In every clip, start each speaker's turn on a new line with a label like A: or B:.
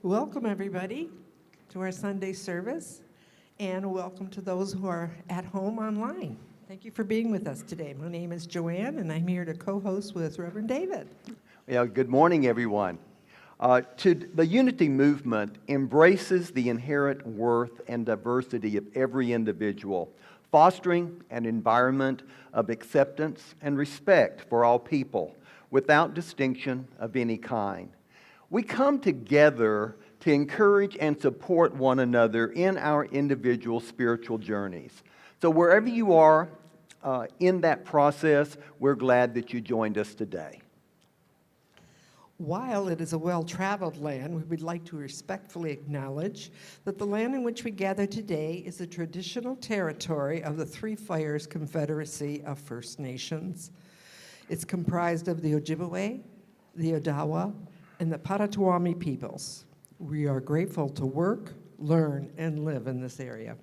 A: Welcome, everybody, to our Sunday service, and welcome to those who are at home online. Thank you for being with us today. My name is Joanne, and I'm here to co-host with Reverend David.
B: Yeah, good morning, everyone. The Unity Movement embraces the inherent worth and diversity of every individual, fostering an environment of acceptance and respect for all people, without distinction of any kind. We come together to encourage and support one another in our individual spiritual journeys. So wherever you are in that process, we're glad that you joined us today.
A: While it is a well-traveled land, we would like to respectfully acknowledge that the land in which we gather today is the traditional territory of the Three Fires Confederacy of First Nations. It's comprised of the Ojibwe, the Odawa, and the Potawatomi peoples. We are grateful to work, learn, and live in this area.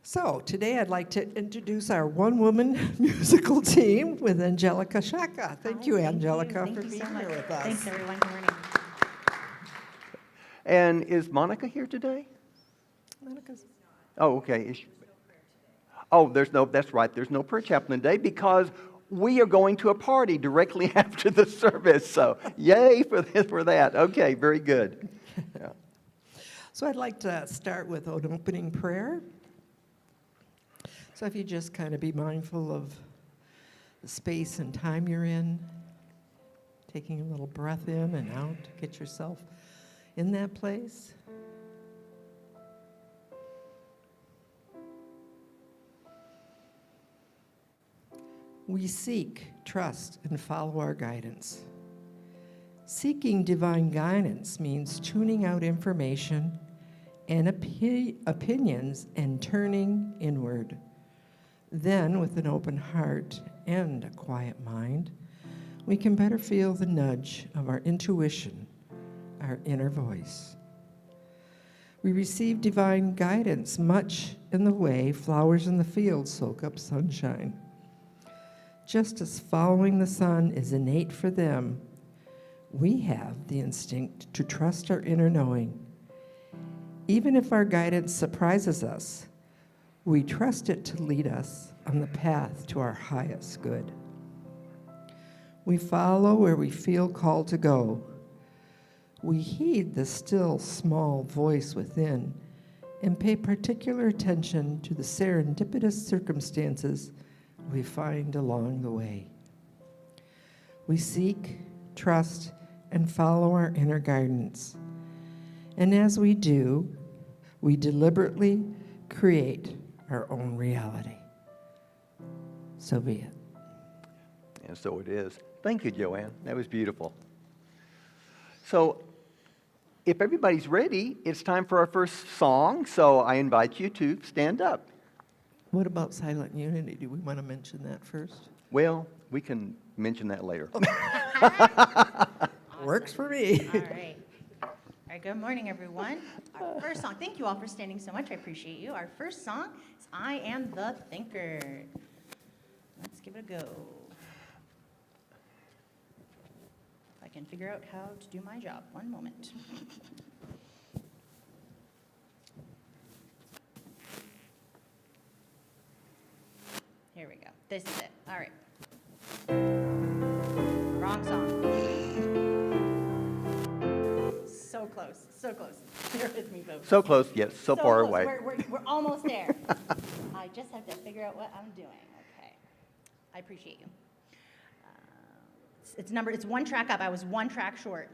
A: So today I'd like to introduce our one-woman musical team with Angelica Shaka. Thank you, Angelica, for being here with us.
C: Thanks, everyone. Good morning.
B: And is Monica here today?
A: Monica's.
B: Oh, okay. Oh, that's right. There's no prayer chaplain today because we are going to a party directly after the service. So yay for that. Okay, very good. Yeah.
A: So I'd like to start with an opening prayer. So if you just kind of be mindful of the space and time you're in, taking a little breath in and out to get yourself in that place. We seek, trust, and follow our guidance. Seeking divine guidance means tuning out information and opinions and turning inward. Then, with an open heart and a quiet mind, we can better feel the nudge of our intuition, our inner voice. We receive divine guidance much in the way flowers in the field soak up sunshine. Just as following the sun is innate for them, we have the instinct to trust our inner knowing. Even if our guidance surprises us, we trust it to lead us on the path to our highest good. We follow where we feel called to go. We heed the still, small voice within and pay particular attention to the serendipitous circumstances we find along the way. We seek, trust, and follow our inner guidance. And as we do, we deliberately create our own reality. So be it.
B: And so it is. Thank you, Joanne. That was beautiful. So if everybody's ready, it's time for our first song. So I invite you to stand up.
A: What about silent unity? Do we want to mention that first?
B: Well, we can mention that later.
A: Works for me.
C: All right. All right, good morning, everyone. Our first song, thank you all for standing so much. I appreciate you. Our first song is I Am the Thinker. Let's give it a go. If I can figure out how to do my job. One moment. Here we go. This is it. All right. Wrong song. So close. So close. Bear with me, folks.
B: So close, yes, so far
C: close.
B: away.
C: We're almost there. I just have to figure out what I'm doing. Okay. I appreciate you. It's one track up. I was one track short.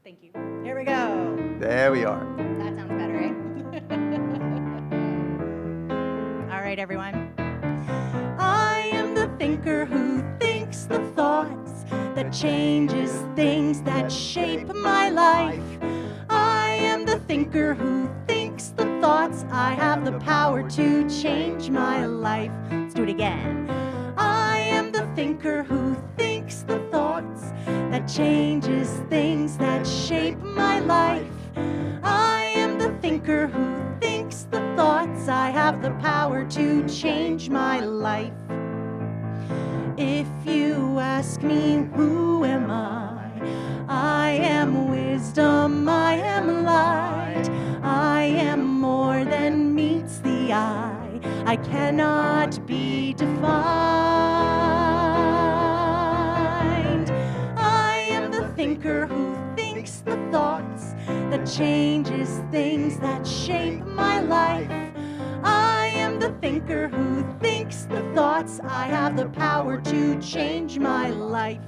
C: Thank you. Here we go.
B: There we are.
C: That sounds better, right? All right, everyone. I am the thinker who thinks the thoughts that changes things that shape my life. I am thinker who thinks the thoughts. I have the power to change my life. Let's do it again. I am the thinker who thinks the thoughts that changes things that shape my life. I am the thinker who thinks the thoughts. I have the power to change my life. If you ask me, who am I am wisdom, I am light, I am more than meets the eye. I cannot be defined. I am the thinker who thinks the thoughts that changes things that shape my life. I am the thinker who thinks the thoughts. I have the power to change my life.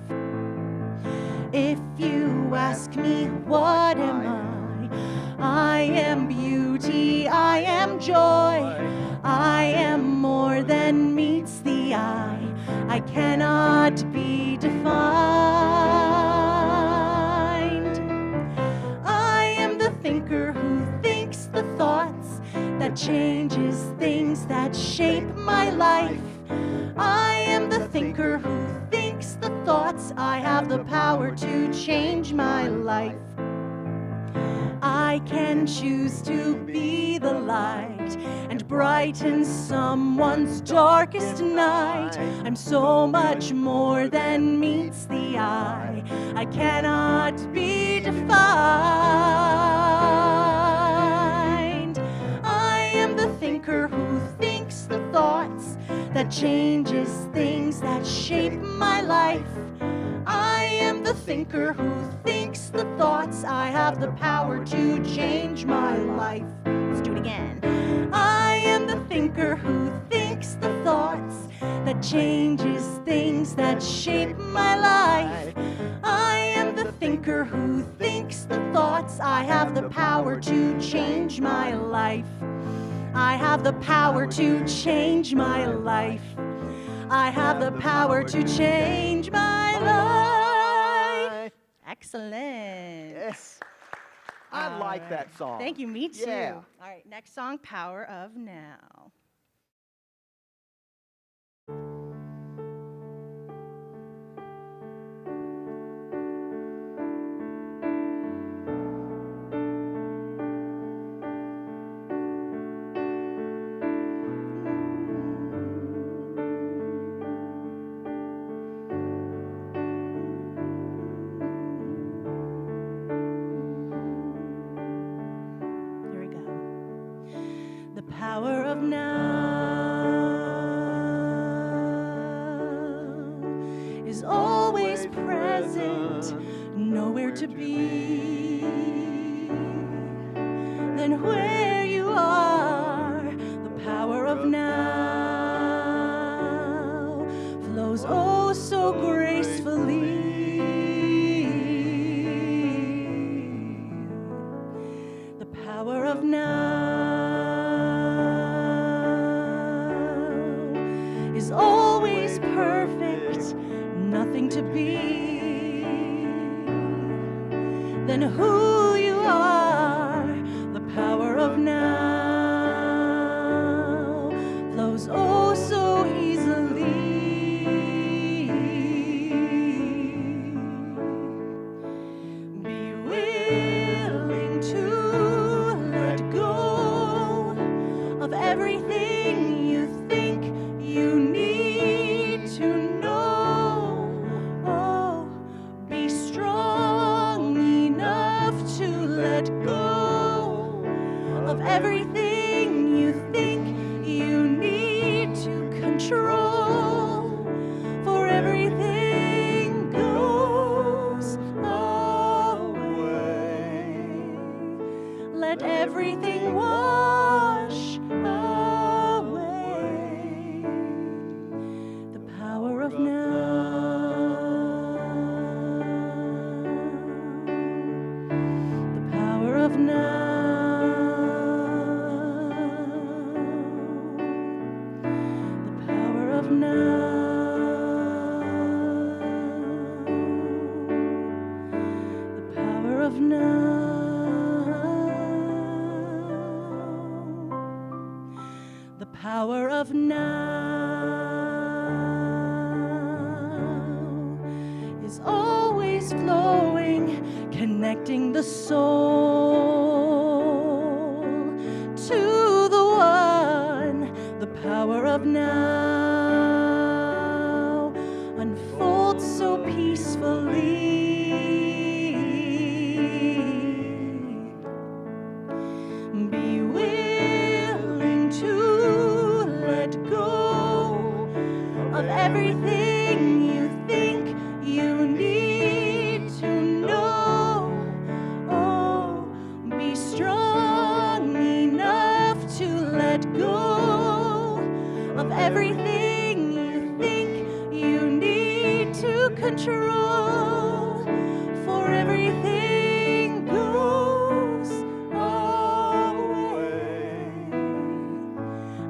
C: If you ask me, what am I am beauty, I am joy, I am more than meets the eye. I cannot be defined. I am the thinker who thinks the thoughts that changes things that shape my life. I am the thinker who thinks the thoughts. I have the power to change my life. I can choose to be the light and brighten someone's darkest night. I'm so much more than meets the eye. I cannot be defined. I am the thinker who thinks the thoughts that changes things that shape my life. I am the thinker who thinks the thoughts. I have the power to change my life. Let's do it again. I am the thinker who thinks the thoughts that changes things that shape my life. I am the thinker who thinks the thoughts. I have the power to change my life. I have the power to change my life. I have the power to change my life. Excellent.
B: Yes. I like that song.
C: Thank you, me too.
B: Yeah.
C: All right, next song, Power of Now. Here we go. The power of now is always present, nowhere to be than where you are. The power of now flows oh so gracefully. The power of now is always perfect, nothing to be than who you are. The power of now flows oh so easily. Be willing to let go of everything you think you need to know. Oh, be strong enough to let go of everything you think you need to control. For everything goes away. Let everything wash away. The power of now. The power of now. The power of now. The power of now. of now is always flowing, connecting the soul to the one. The power of now unfolds so peacefully. Be willing to let go of everything you think you need to know. Oh, be strong enough to let go of everything you think you need to control. For everything goes away.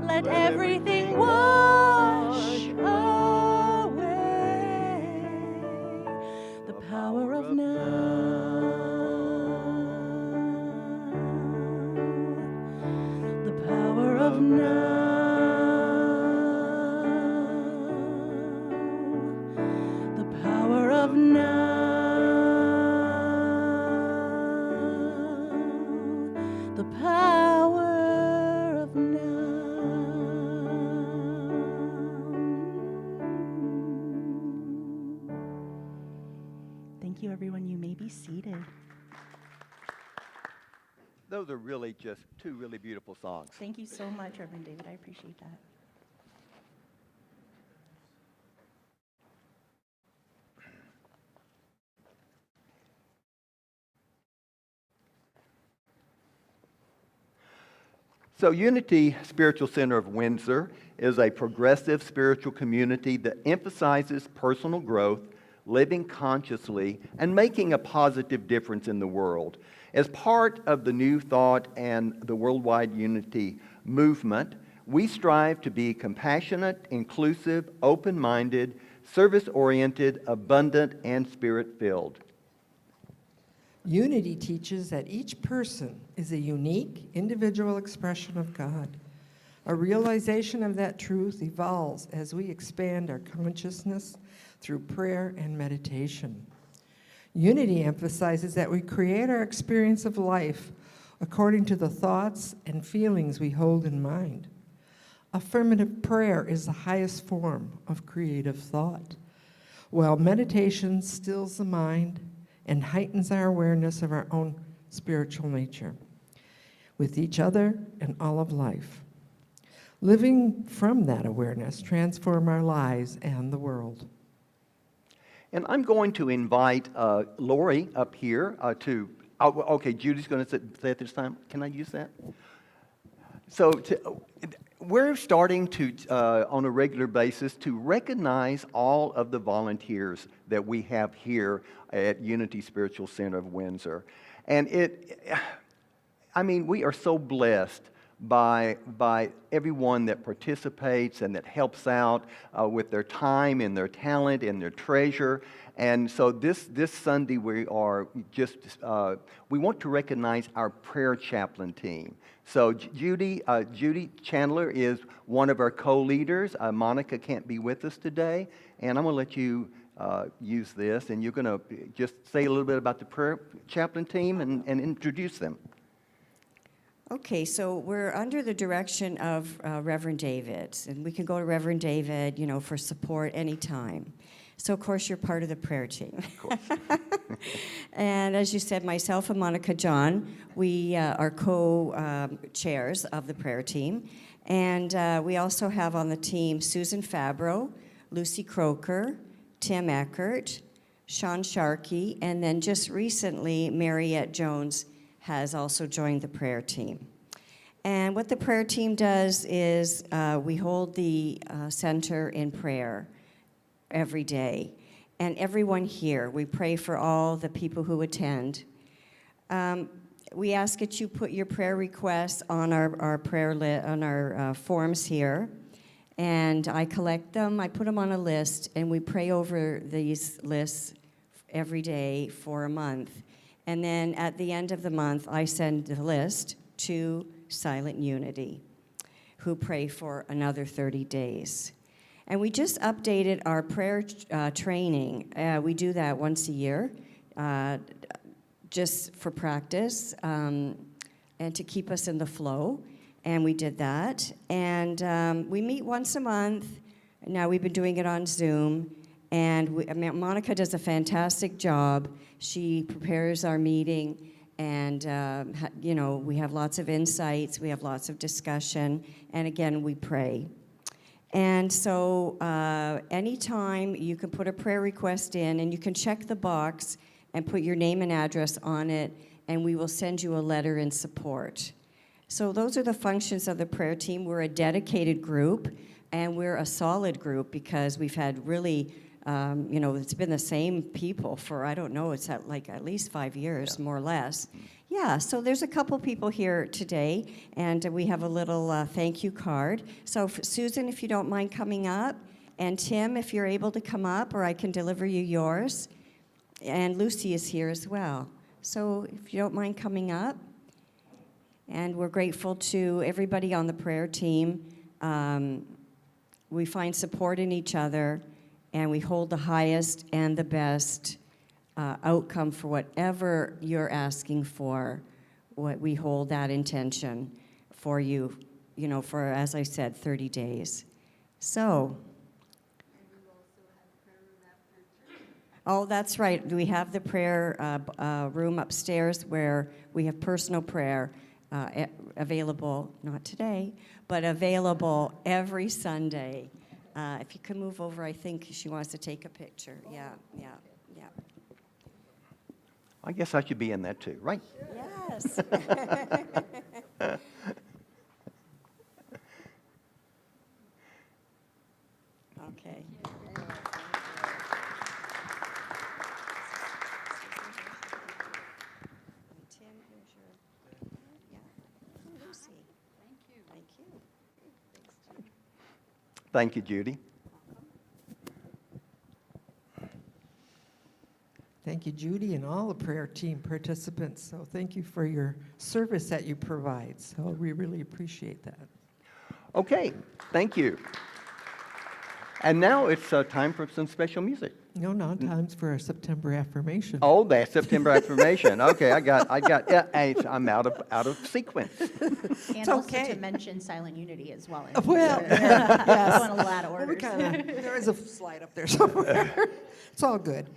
C: Let everything wash away. The power of now. The power of now. The power of now. The power of now. Thank you, everyone. You may be seated.
B: Those are really just two really beautiful songs.
C: Thank you so much, Reverend David. I appreciate that.
B: So Unity Spiritual Center of Windsor is a progressive spiritual community that emphasizes personal growth, living consciously, and making a positive difference in the world. As part of the New Thought and the Worldwide Unity movement, we strive to be compassionate, inclusive, open-minded, service-oriented, abundant, and spirit-filled.
A: Unity teaches that each person is a unique, individual expression of God. A realization of that truth evolves as we expand our consciousness through prayer and meditation. Unity emphasizes that we create our experience of life according to the thoughts and feelings we hold in mind. Affirmative prayer is the highest form of creative thought, while meditation stills the mind and heightens our awareness of our own spiritual nature, with each other and all of life. Living from that awareness transform our lives and the world.
B: And I'm going to invite Lori up here okay, Judy's going to say it this time. Can I use that? So we're starting to, on a regular basis, to recognize all of the volunteers that we have here at Unity Spiritual Center of Windsor. And we are so blessed by everyone that participates and that helps out with their time and their talent and their treasure. And so this Sunday we want to recognize our prayer chaplain team. So Judy Chandler is one of our co-leaders. Monica can't be with us today, and I'm going to let you use this, and you're going to just say a little bit about the prayer chaplain team and introduce them.
D: Okay, so we're under the direction of Reverend David, and we can go to Reverend David, for support anytime. So, of course, you're part of the prayer team.
B: Of course.
D: And as you said, myself and Monica John, we are co-chairs of the prayer team. And we also have on the team Susan Fabro, Lucy Croker, Tim Eckert, Sean Sharkey, and then just recently, Mariette Jones has also joined the prayer team. And what the prayer team does is we hold the center in prayer every day. And everyone here, we pray for all the people who attend. We ask that you put your prayer requests on our forms here. And I collect them, I put them on a list, and we pray over these lists every day for a month. And then at the end of the month, I send the list to Silent Unity. who pray for another 30 days. And we just updated our prayer training. We do that once a year, just for practice and to keep us in the flow. And we did that. And we meet once a month. Now we've been doing it on Zoom. And Monica does a fantastic job. She prepares our meeting. And, we have lots of insights. We have lots of discussion. And again, we pray. And so anytime you can put a prayer request in, and you can check the box and put your name and address on it, and we will send you a letter in support. So those are the functions of the prayer team. We're a dedicated group, and we're a solid group because we've had really, it's been the same people for, I don't know, it's at least 5 years, more or less. Yeah, so there's a couple people here today, and we have a little thank you card. So Susan, if you don't mind coming up, and Tim, if you're able to come up, or I can deliver you yours. And Lucy is here as well. So if you don't mind coming up. And we're grateful to everybody on the prayer team. We find support in each other, and we hold the highest and the best outcome for whatever you're asking for. We hold that intention for you, for, as I said, 30 days. So. Oh, that's right. We have the prayer room upstairs where we have personal prayer available, not today, but available every Sunday. If you can move over, I think she wants to take a picture. Yeah.
B: I guess I should be in that too, right?
D: Yes. Okay. Tim, here's your. Yeah. Lucy. Thank you.
B: Thank you, Judy.
A: Thank you, Judy, and all the prayer team participants. So thank you for your service that you provide. So we really appreciate that.
B: Okay, thank you. And now it's time for some special music.
A: No, time's for our September affirmation.
B: Oh, that's September affirmation. Okay, I got. I'm out of sequence.
C: And also
A: okay.
C: to mention Silent Unity as well.
A: Well,
C: Yes. One of the lot of
A: Well, we
C: orders.
A: there is a slide up there somewhere. It's all good.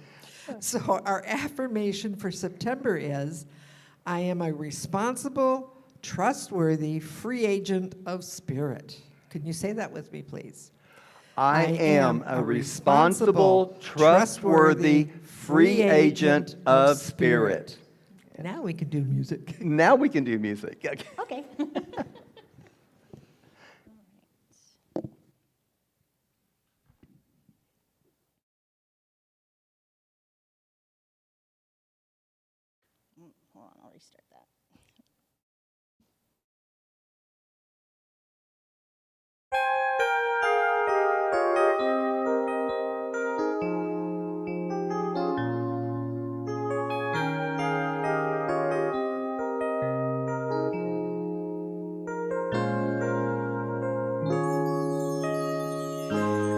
A: So our affirmation for September is, I am a responsible, trustworthy, free agent of spirit. Can you say that with me, please?
B: I am a responsible, trustworthy, free agent of spirit.
A: Now we can do music.
B: Now we can do music.
C: Okay. Hold on, I'll restart that.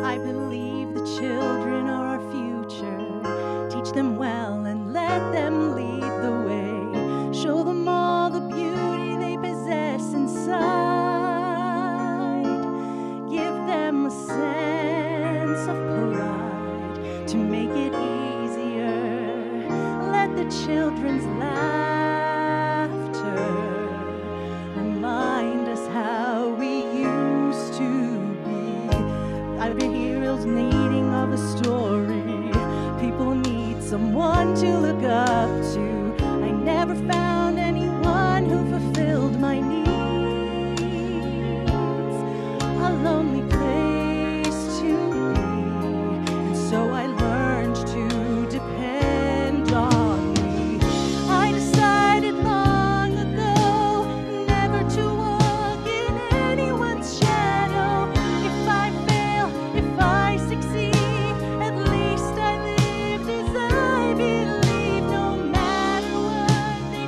C: I believe the children are our future. Teach them well and let them lead the way. Show them all the beauty they possess inside. Give them a sense of pride to make it easier. Let the children's laughter remind us how we used to be. I've been heroes needing of a story. People need someone to look up to. I never found anyone who fulfilled my needs. A lonely place to be, and so I learned to depend on me. I decided long ago never to walk in anyone's shadow. If I fail, if I succeed, at least I lived as I believe. No matter what they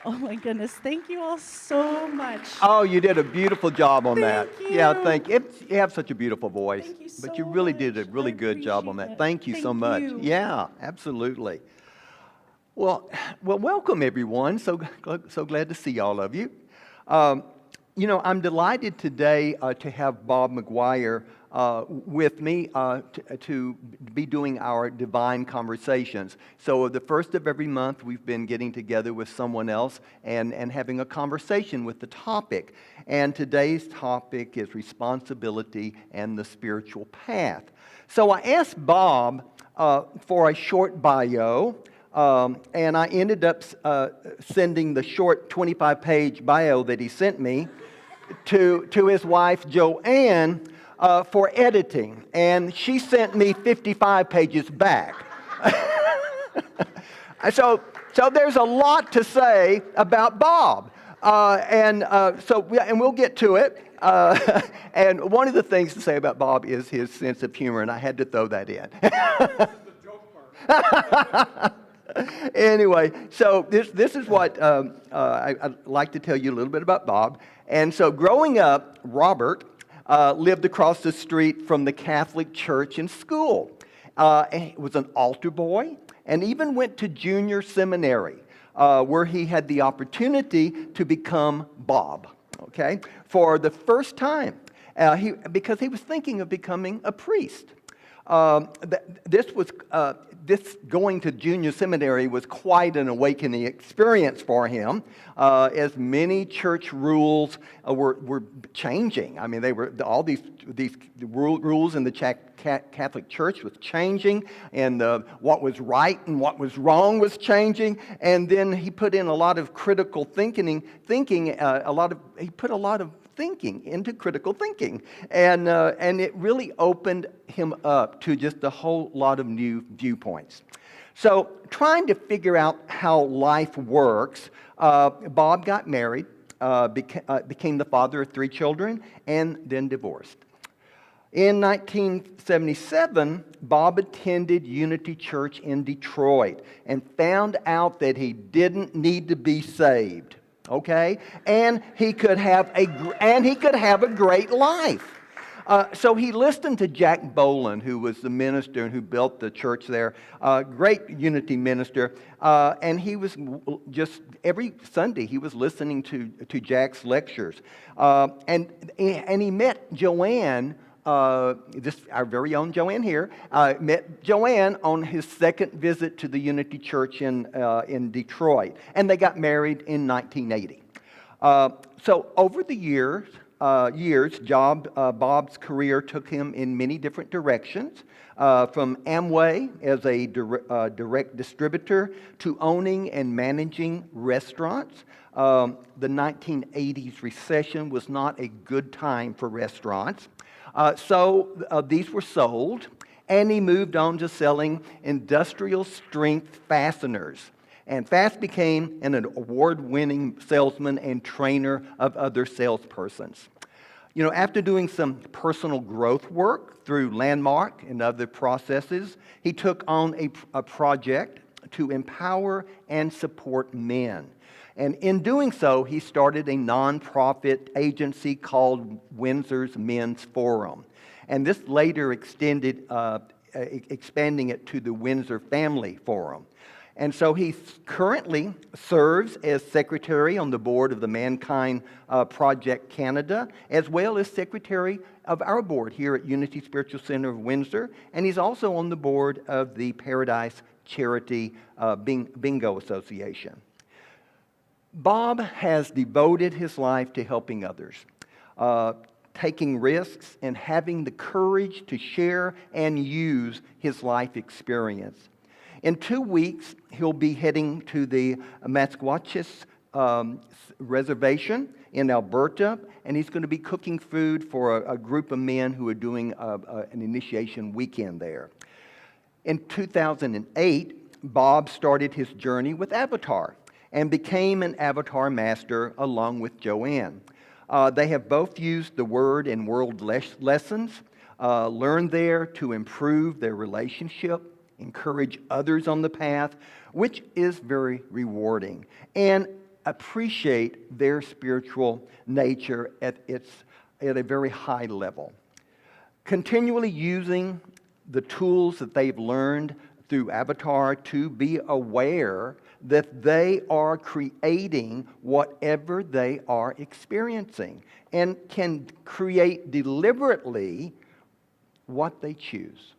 C: Oh my goodness, thank you all so much.
B: Oh, you did a beautiful job on that.
C: Thank
B: Yeah,
C: you.
B: thank you. You have such a beautiful voice.
C: Thank you
B: But
C: so
B: you really did a
C: much.
B: really
C: I
B: good job on that.
C: appreciate it.
B: Thank you so
C: Thank
B: much.
C: you.
B: Yeah, absolutely. Well, welcome everyone. So glad to see all of you. I'm delighted today to have Bob McGuire with me to be doing our Divine Conversations. So the first of every month, we've been getting together with someone else and having a conversation with the topic. And today's topic is responsibility and the spiritual path. So I asked Bob for a short bio. And I ended up sending the short 25-page bio that he sent me to his wife, Joanne, for editing. And she sent me 55 pages back. So there's a lot to say about Bob. And we'll get to it. And one of the things to say about Bob is his sense of humor, and I had to throw that in. Anyway, so this is what I'd like to tell you a little bit about Bob. And so growing up, Robert lived across the street from the Catholic church and school. And he was an altar boy and even went to junior seminary where he had the opportunity to become Bob, okay, for the first time because he was thinking of becoming a priest. This going to junior seminary was quite an awakening experience for him, as many church rules were changing. I mean, they were all these rules in the Catholic Church was changing, and what was right and what was wrong was changing. And then he put in a lot of critical thinking. He put a lot of thinking into critical thinking, and it really opened him up to just a whole lot of new viewpoints. So trying to figure out how life works, Bob got married, became the father of 3 children, and then divorced. In 1977, Bob attended Unity Church in Detroit and found out that he didn't need to be saved. Okay, and he could have a great life. So he listened to Jack Boland, who was the minister and who built the church there, great Unity minister, and he was just every Sunday he was listening to Jack's lectures, and he met Joanne. Our very own Joanne here, met Joanne on his second visit to the Unity Church in Detroit, and they got married in 1980. So over the years, Bob's career took him in many different directions, from Amway as a direct distributor to owning and managing restaurants. The 1980s recession was not a good time for restaurants. So these were sold, and he moved on to selling industrial strength fasteners, and fast became an award-winning salesman and trainer of other salespersons. After doing some personal growth work through Landmark and other processes, he took on a project to empower and support men. And in doing so, he started a nonprofit agency called Windsor's Men's Forum. And this later expanding it to the Windsor Family Forum. And so he currently serves as secretary on the board of the Mankind Project Canada, as well as secretary of our board here at Unity Spiritual Center of Windsor. And he's also on the board of the Paradise Charity Bingo Association. Bob has devoted his life to helping others, taking risks and having the courage to share and use his life experience. In 2 weeks, he'll be heading to the Masquatchis reservation in Alberta, and he's going to be cooking food for a group of men who are doing an initiation weekend there. In 2008, Bob started his journey with Avatar and became an Avatar master along with Joanne. They have both used the Word and World lessons, learned there to improve their relationship, encourage others on the path, which is very rewarding. And appreciate their spiritual nature at a very high level. Continually using the tools that they've learned through Avatar to be aware that they are creating whatever they are experiencing and can create deliberately what they choose.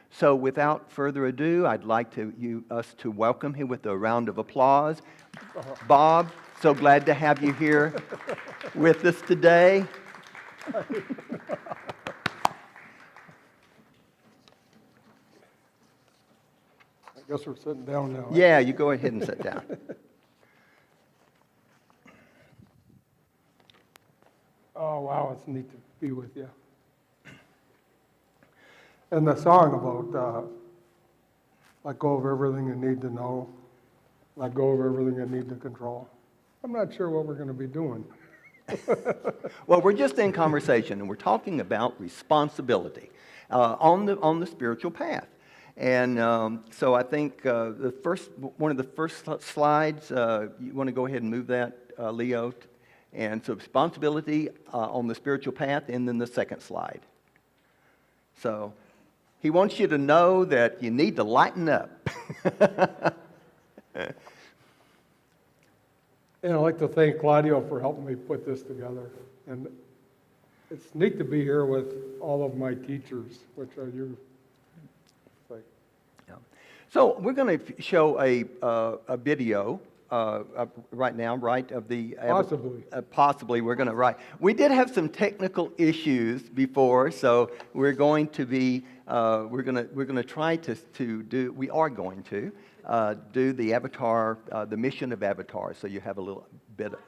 B: So without further ado, I'd like us to welcome him with a round of applause. Bob, so glad to have you here with us today.
E: I guess we're sitting down now.
B: Yeah, you go ahead and sit down.
E: Oh, wow, it's neat to be with you. And the song about let go of everything you need to know, let go of everything you need to control. I'm not sure what we're going to be doing.
B: Well, we're just in conversation, and we're talking about responsibility on the spiritual path. And so I think one of the first slides, you want to go ahead and move that, Leo? And so responsibility on the spiritual path, and then the second slide. So he wants you to know that you need to lighten up.
E: And I'd like to thank Claudio for helping me put this together. And it's neat to be here with all of my teachers, which are you.
B: So we're going to show a video right now, right, of the...
E: Possibly.
B: Possibly, we're going to, right. We did have some technical issues before, so we're going to be, we're going to try to do, we are going to do the Avatar, the mission of Avatar, so you have a little bit of...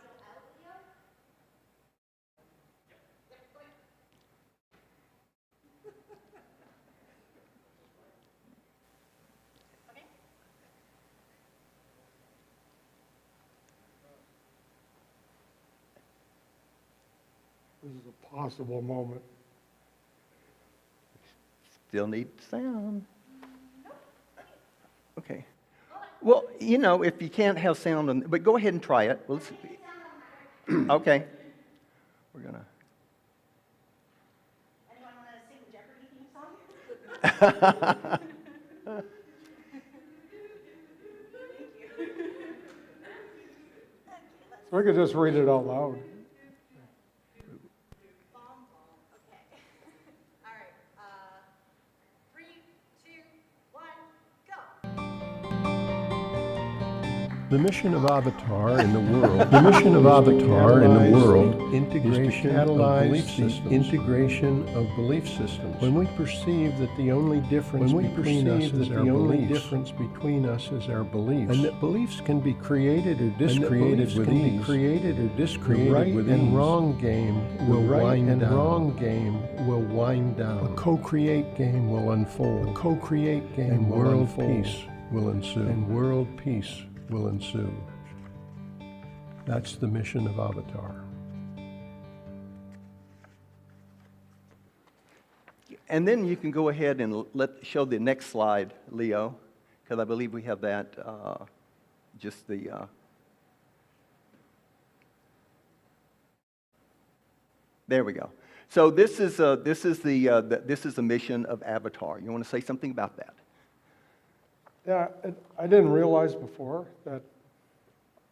E: This is a possible moment.
B: Still need sound. Okay. Well, you know, if you can't have sound, but go ahead and try it. Well, okay. We're going to...
C: Anyone want to sing Jeopardy theme song?
E: So we could just read it out loud.
F: The mission of Avatar in the world, the mission of Avatar in the world, integration of belief systems. Integration of belief systems. When we perceive that the only difference between us is our beliefs, and that beliefs can be created or discreated with ease, the right and wrong game will wind down. A co-create game will unfold. A co-create game will unfold. World peace will ensue. And world peace will ensue. That's the mission of Avatar.
B: And then you can go ahead and show the next slide, Leo, because I believe we have that, just the... There we go. So this is the mission of Avatar. You want to say something about that?
E: Yeah, I didn't realize before that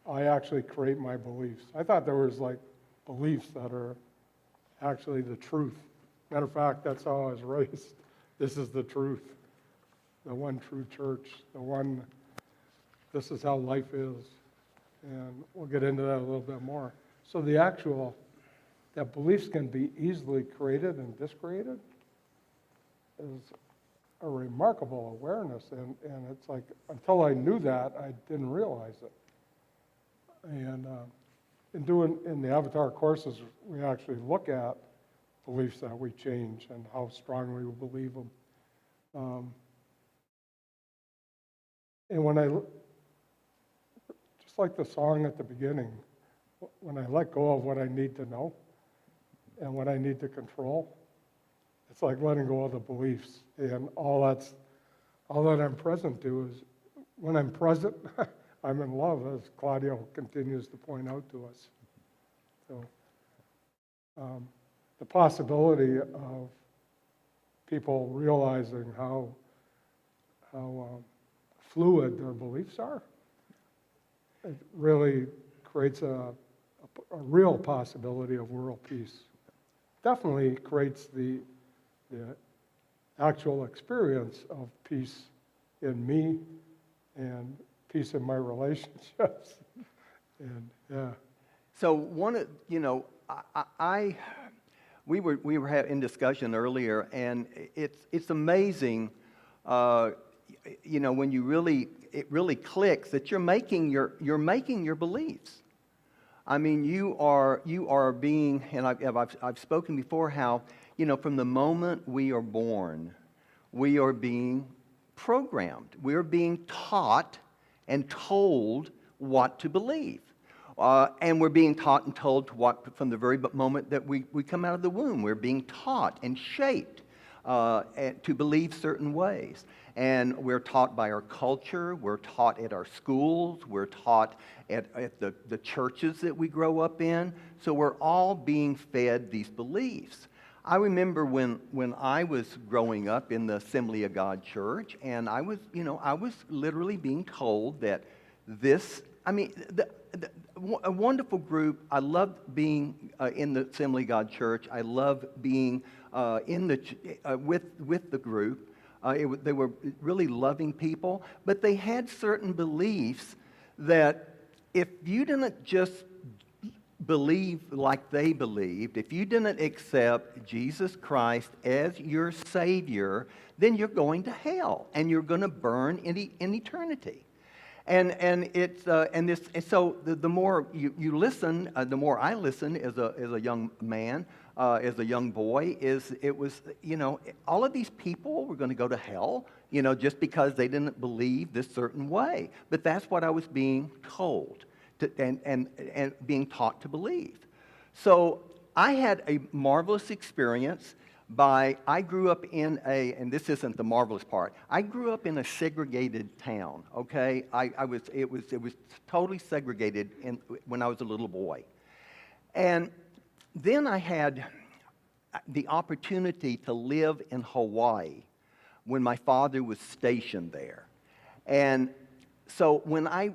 E: I actually create my beliefs. I thought there was like beliefs that are actually the truth. Matter of fact, that's how I was raised. This is the truth. The one true church. This is how life is. And we'll get into that a little bit more. So that beliefs can be easily created and discreated is a remarkable awareness, and it's like, until I knew that, I didn't realize it. And in the Avatar courses, we actually look at beliefs that we change and how strongly we believe them. And just like the song at the beginning, when I let go of what I need to know and what I need to control, it's like letting go of the beliefs, and all that I'm present to is when I'm present, I'm in love, as Claudio continues to point out to us. So the possibility of people realizing how fluid their beliefs are, it really creates a real possibility of world peace. Definitely creates the actual experience of peace in me and peace in my relationships. And yeah.
B: So one of, we were in discussion earlier, and it's amazing, when it really clicks that you're making your beliefs. I mean, you are being, and I've spoken before how, from the moment we are born, we are being programmed. We are being taught and told what to believe. And we're being taught and told from the very moment that we come out of the womb. We're being taught and shaped to believe certain ways. And we're taught by our culture, we're taught at our schools, we're taught at the churches that we grow up in. So we're all being fed these beliefs. I remember when I was growing up in the Assembly of God Church, and I was literally being told that a wonderful group. I loved being in the Assembly of God Church. I loved being with the group. They were really loving people, but they had certain beliefs that if you didn't just believe like they believed, if you didn't accept Jesus Christ as your Savior, then you're going to hell and you're going to burn in eternity. And so the more you listen, the more I listen as a young man, as a young boy, it was all of these people were going to go to hell, just because they didn't believe this certain way. But that's what I was being told and being taught to believe. So I had a marvelous experience. I grew up in and this isn't the marvelous part, I grew up in a segregated town, okay? It was totally segregated when I was a little boy. And then I had the opportunity to live in Hawaii when my father was stationed there. And so when I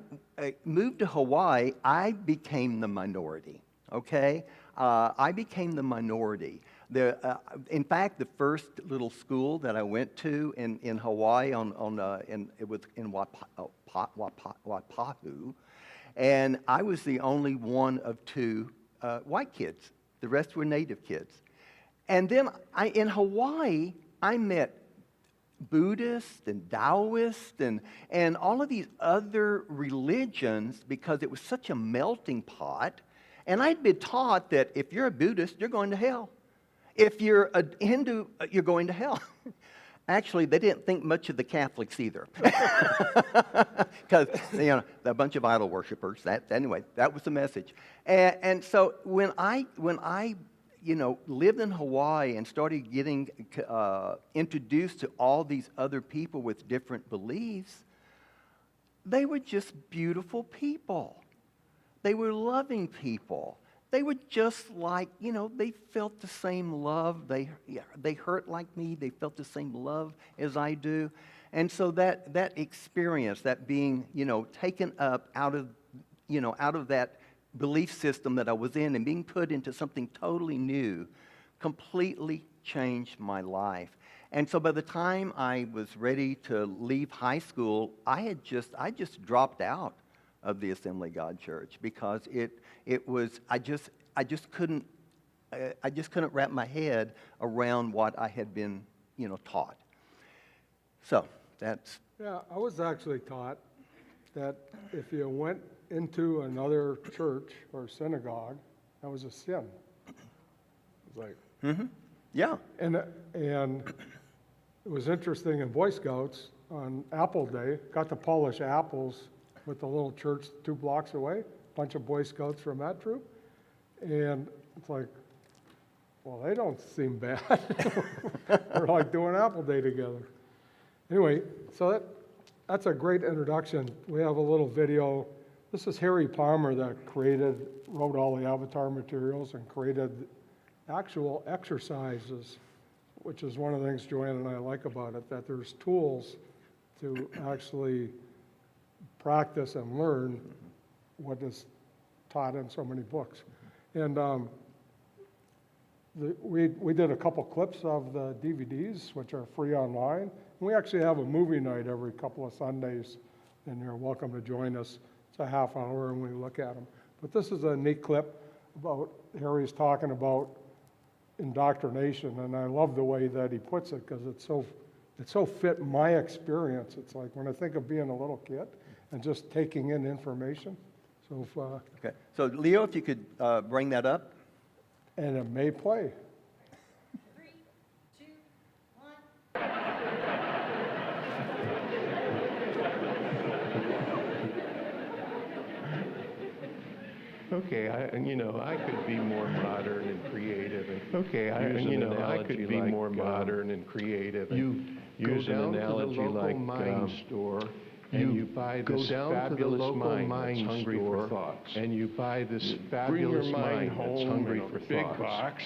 B: moved to Hawaii, I became the minority, okay? I became the minority. In fact, the first little school that I went to in Hawaii, it was in Waipahu, and I was the only one of two white kids. The rest were native kids. And then in Hawaii, I met Buddhists and Taoists and all of these other religions because it was such a melting pot. And I'd been taught that if you're a Buddhist, you're going to hell. If you're a Hindu, you're going to hell. Actually, they didn't think much of the Catholics either. Because, a bunch of idol worshipers. Anyway, that was the message. And so when I lived in Hawaii and started getting introduced to all these other people with different beliefs, they were just beautiful people. They were loving people. They were just like, they felt the same love. They hurt like me. They felt the same love as I do. And so that experience, that being, taken up out of that belief system that I was in and being put into something totally new, completely changed my life. And so by the time I was ready to leave high school, I just dropped out of the Assembly of God Church because I just couldn't wrap my head around what I had been taught. So that's
E: I was actually taught that if you went into another church or synagogue, that was a sin. It's like
B: yeah.
E: And it was interesting in Boy Scouts on Apple Day, got to polish apples with the little church 2 blocks away, a bunch of Boy Scouts from that troop. And it's like, well, they don't seem bad. We're like doing Apple Day together. Anyway, so that's a great introduction. We have a little video. This is Harry Palmer that wrote all the Avatar materials and created actual exercises, which is one of the things Joanne and I like about it, that there's tools to actually practice and learn what is taught in so many books. And we did a couple clips of the DVDs, which are free online. We actually have a movie night every couple of Sundays, and you're welcome to join us. It's a half hour, and we look at them. But this is a neat clip about Harry's talking about indoctrination, and I love the way that he puts it because it so fit my experience. It's like when I think of being a little kid and just taking in information. So
B: Okay. So Leo, if you could bring that up.
E: and it may play.
C: 3, 2, 1.
F: Okay, I could be more modern and creative. I could be more modern and creative. You use an analogy like mind store, and you buy this fabulous mind that's hungry for thoughts. And you buy this fabulous mind that's hungry for big box.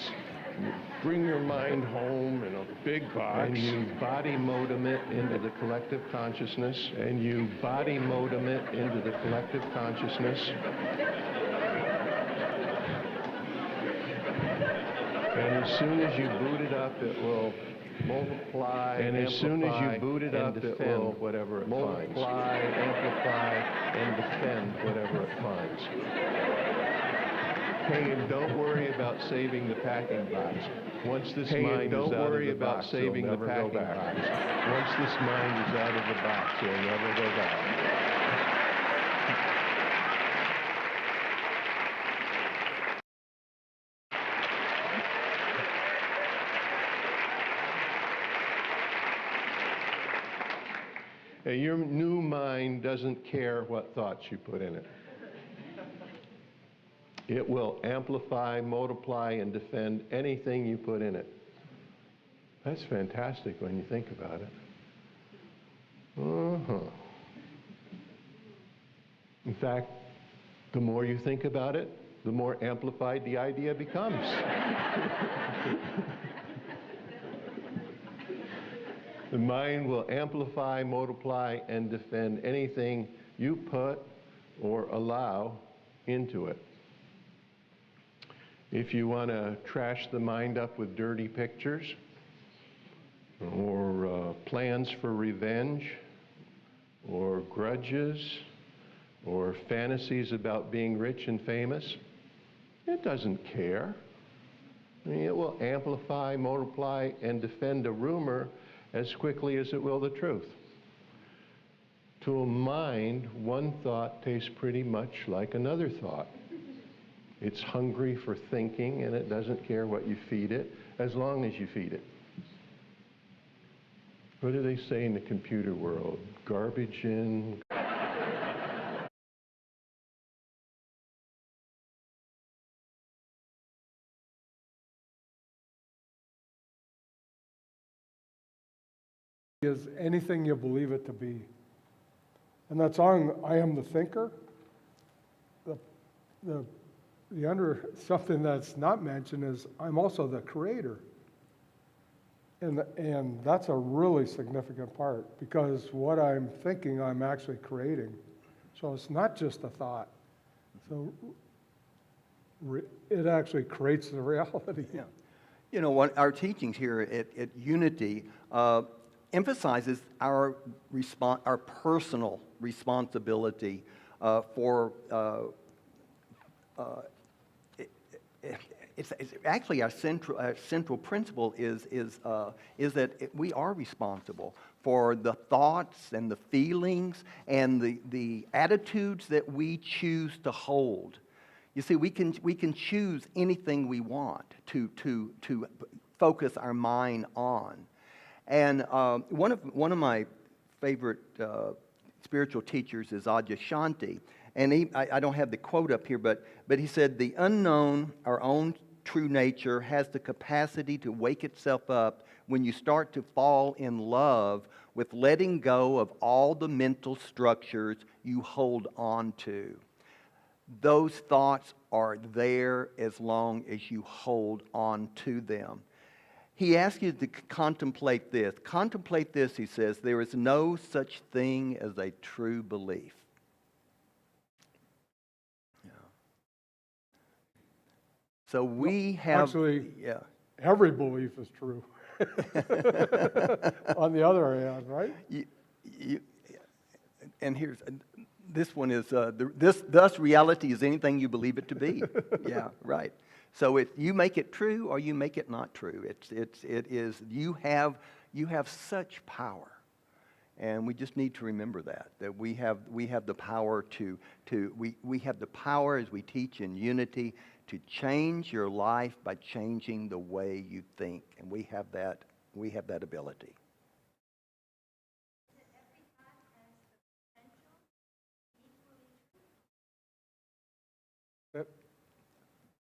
F: Bring your mind home in a big box. And you body modem it into the collective consciousness. And you body modem it into the collective consciousness. And as soon as you boot it up, it will multiply, and as soon as you boot it up, it will whatever it multiply, amplify, and defend whatever it finds. Hey, and don't worry about saving the packing box. Once this mind is out of the box, you'll never go back. Once this mind is out of the box, you'll never go back. Your new mind doesn't care what thoughts you put in it. It will amplify, multiply, and defend anything you put in it. That's fantastic when you think about it. In fact, the more you think about it, the more amplified the idea becomes. The mind will amplify, multiply, and defend anything you put or allow into it. If you want to trash the mind up with dirty pictures or plans for revenge or grudges or fantasies about being rich and famous, it doesn't care. I mean, it will amplify, multiply, and defend a rumor as quickly as it will the truth. To a mind, one thought tastes pretty much like another thought. It's hungry for thinking, and it doesn't care what you feed it, as long as you feed it. What do they say in the computer world? Garbage in.
E: Is anything you believe it to be. And that song, I Am the Thinker, something that's not mentioned is I'm also the creator. And that's a really significant part because what I'm thinking, I'm actually creating. So it's not just a thought. So it actually creates the reality.
B: Yeah. You know, what our teachings here at Unity emphasizes our personal responsibility for it's actually our central principle is that we are responsible for the thoughts and the feelings and the attitudes that we choose to hold. You see, we can choose anything we want to focus our mind on. And one of my favorite spiritual teachers is Adyashanti. And I don't have the quote up here, but he said, the unknown, our own true nature has the capacity to wake itself up when you start to fall in love with letting go of all the mental structures you hold on to. Those thoughts are there as long as you hold on to them. He asks you to contemplate this. Contemplate this, he says, there is no such thing as a true belief. Yeah. So we have...
E: Actually,
B: yeah.
E: every belief is true. On the other hand, right?
B: And here's... This one is, thus reality is anything you believe it to be. Yeah, right. So you make it true or you make it not true. You have such power. And we just need to remember that we have the power we have the power as we teach in unity to change your life by changing the way you think. And we have that ability.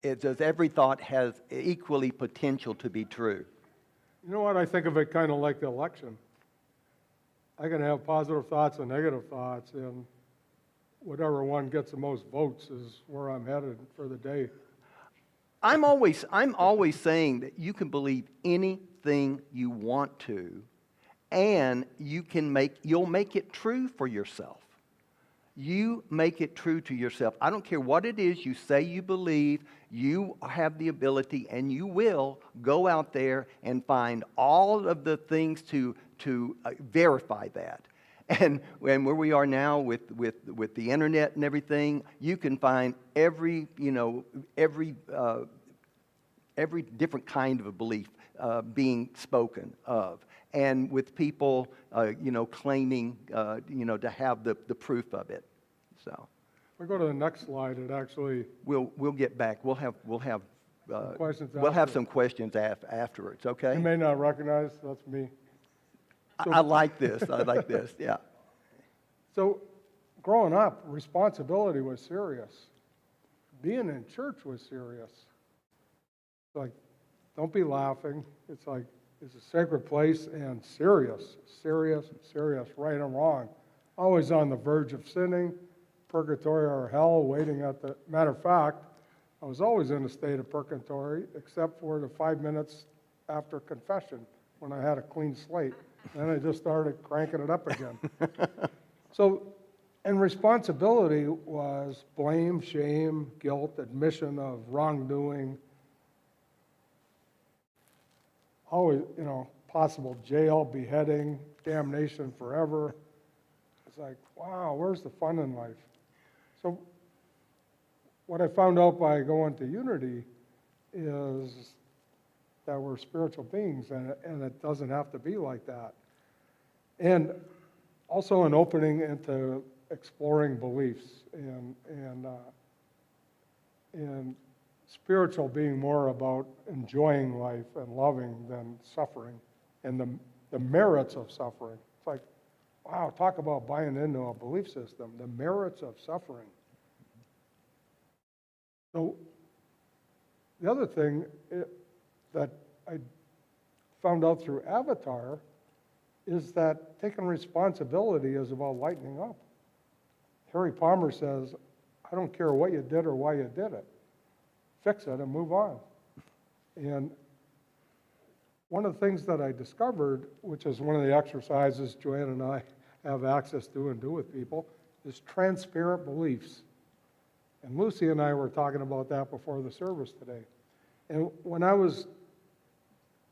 B: It says every thought has equally potential to be true.
E: You know what? I think of it kind of like the election. I can have positive thoughts and negative thoughts, and whatever one gets the most votes is where I'm headed for the day.
B: I'm always saying that you can believe anything you want to, and you'll make it true for yourself. You make it true to yourself. I don't care what it is you say you believe, you have the ability and you will go out there and find all of the things to verify that. And where we are now with the internet and everything, you can find every different kind of a belief being spoken of. And with people, claiming, to have the proof of it. So,
E: We go to the next slide. It actually
B: we'll get back. We'll have
E: questions.
B: we'll have some questions afterwards. Okay.
E: You may not recognize that's me.
B: I like this. I like this. Yeah.
E: So, growing up, responsibility was serious. Being in church was serious. It's like, don't be laughing. It's like, it's a sacred place and serious, right and wrong. Always on the verge of sinning, purgatory or hell, waiting at the... Matter of fact, I was always in a state of purgatory, except for the 5 minutes after confession, when I had a clean slate. Then I just started cranking it up again. So, and responsibility was blame, shame, guilt, admission of wrongdoing, always, possible jail, beheading, damnation forever. It's like, wow, where's the fun in life? So what I found out by going to Unity is that we're spiritual beings, and it doesn't have to be like that. And also an opening into exploring beliefs and spiritual being more about enjoying life and loving than suffering, and the merits of suffering. It's like, wow, talk about buying into a belief system, the merits of suffering. So the other thing that I found out through Avatar is that taking responsibility is about lightening up. Harry Palmer says, I don't care what you did or why you did it. Fix it and move on. And one of the things that I discovered, which is one of the exercises Joanne and I have access to and do with people, is transparent beliefs. And Lucy and I were talking about that before the service today. And when I was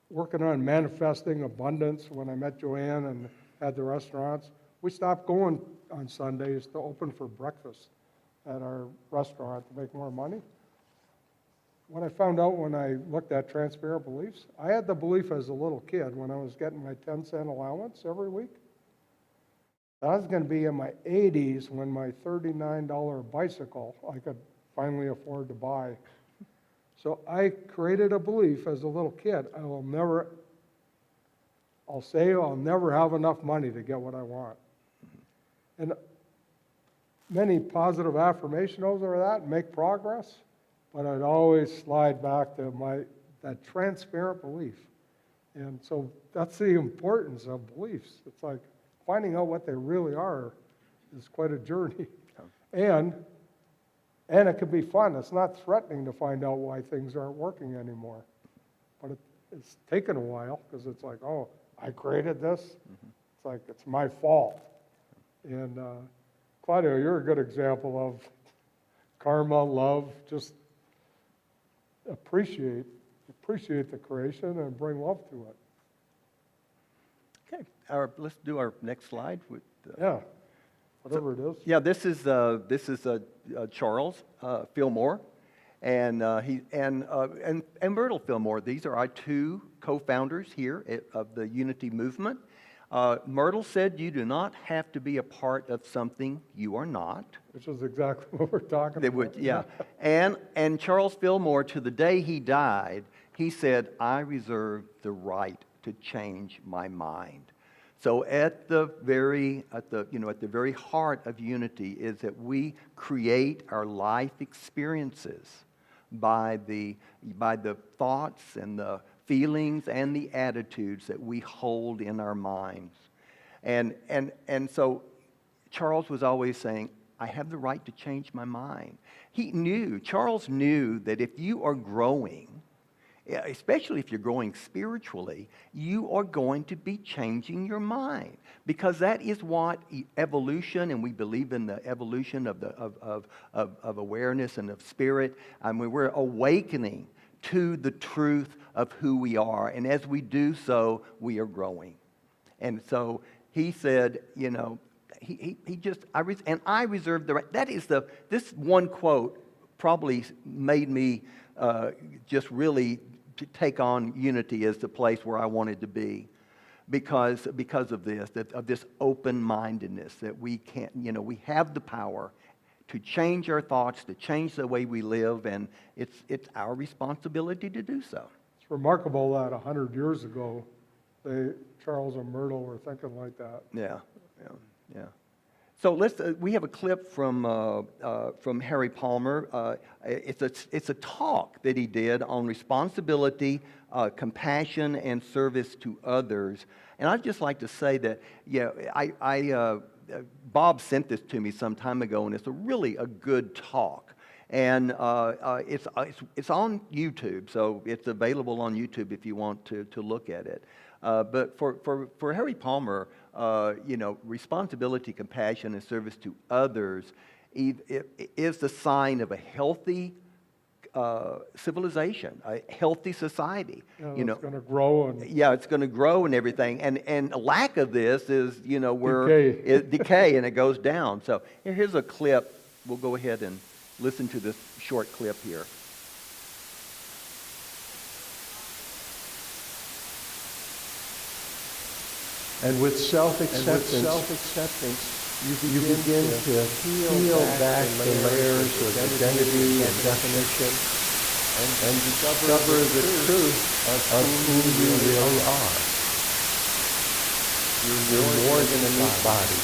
E: working on manifesting abundance, when I met Joanne and had the restaurants, we stopped going on Sundays to open for breakfast at our restaurant to make more money. What I found out when I looked at transparent beliefs, I had the belief as a little kid when I was getting my 10-cent allowance every week. I was going to be in my 80s when my $39 bicycle I could finally afford to buy. So I created a belief as a little kid, I'll never have enough money to get what I want. And many positive affirmations over that make progress, but I'd always slide back to that transparent belief. And so that's the importance of beliefs. It's like finding out what they really are is quite a journey. And it can be fun. It's not threatening to find out why things aren't working anymore. But it's taken a while because it's like, oh, I created this. It's like, it's my fault. And Claudio, you're a good example of karma, love, just appreciate the creation and bring love to it.
B: Okay, let's do our next slide.
E: Yeah, whatever it is.
B: Yeah, this is Charles Fillmore, and Myrtle Fillmore. These are our two co-founders here of the Unity Movement. Myrtle said, "You do not have to be a part of something you are not."
E: Which is exactly what we're talking about.
B: Yeah. And Charles Fillmore, to the day he died, he said, "I reserve the right to change my mind." So at the very heart of unity is that we create our life experiences by the thoughts and the feelings and the attitudes that we hold in our minds. And so Charles was always saying, I have the right to change my mind. Charles knew that if you are growing, especially if you're growing spiritually, you are going to be changing your mind, because that is what evolution, and we believe in the evolution of awareness and of spirit. I mean, we're awakening to the truth of who we are, and as we do so, we are growing. And so he said, I reserve the right. That is this one quote probably made me just really to take on unity as the place where I wanted to be, because of this open-mindedness that we can't, we have the power to change our thoughts, to change the way we live, and it's our responsibility to do so.
E: It's remarkable that 100 years ago, Charles and Myrtle were thinking like that.
B: Yeah. So we have a clip from Harry Palmer. It's a talk that he did on responsibility, compassion, and service to others. And I'd just like to say that, Bob sent this to me some time ago, and it's really a good talk. And it's on YouTube, so it's available on YouTube if you want to look at it. But for Harry Palmer, responsibility, compassion, and service to others is the sign of a healthy civilization, a healthy society.
E: It's going to grow.
B: It's going to grow and everything. And a lack of this is, where decay and it goes down. So here's a clip. We'll go ahead and listen to this short clip here.
F: And with self-acceptance, you begin to peel back the layers of identity and definition and discover the truth of who you really are. You're more than a neat body.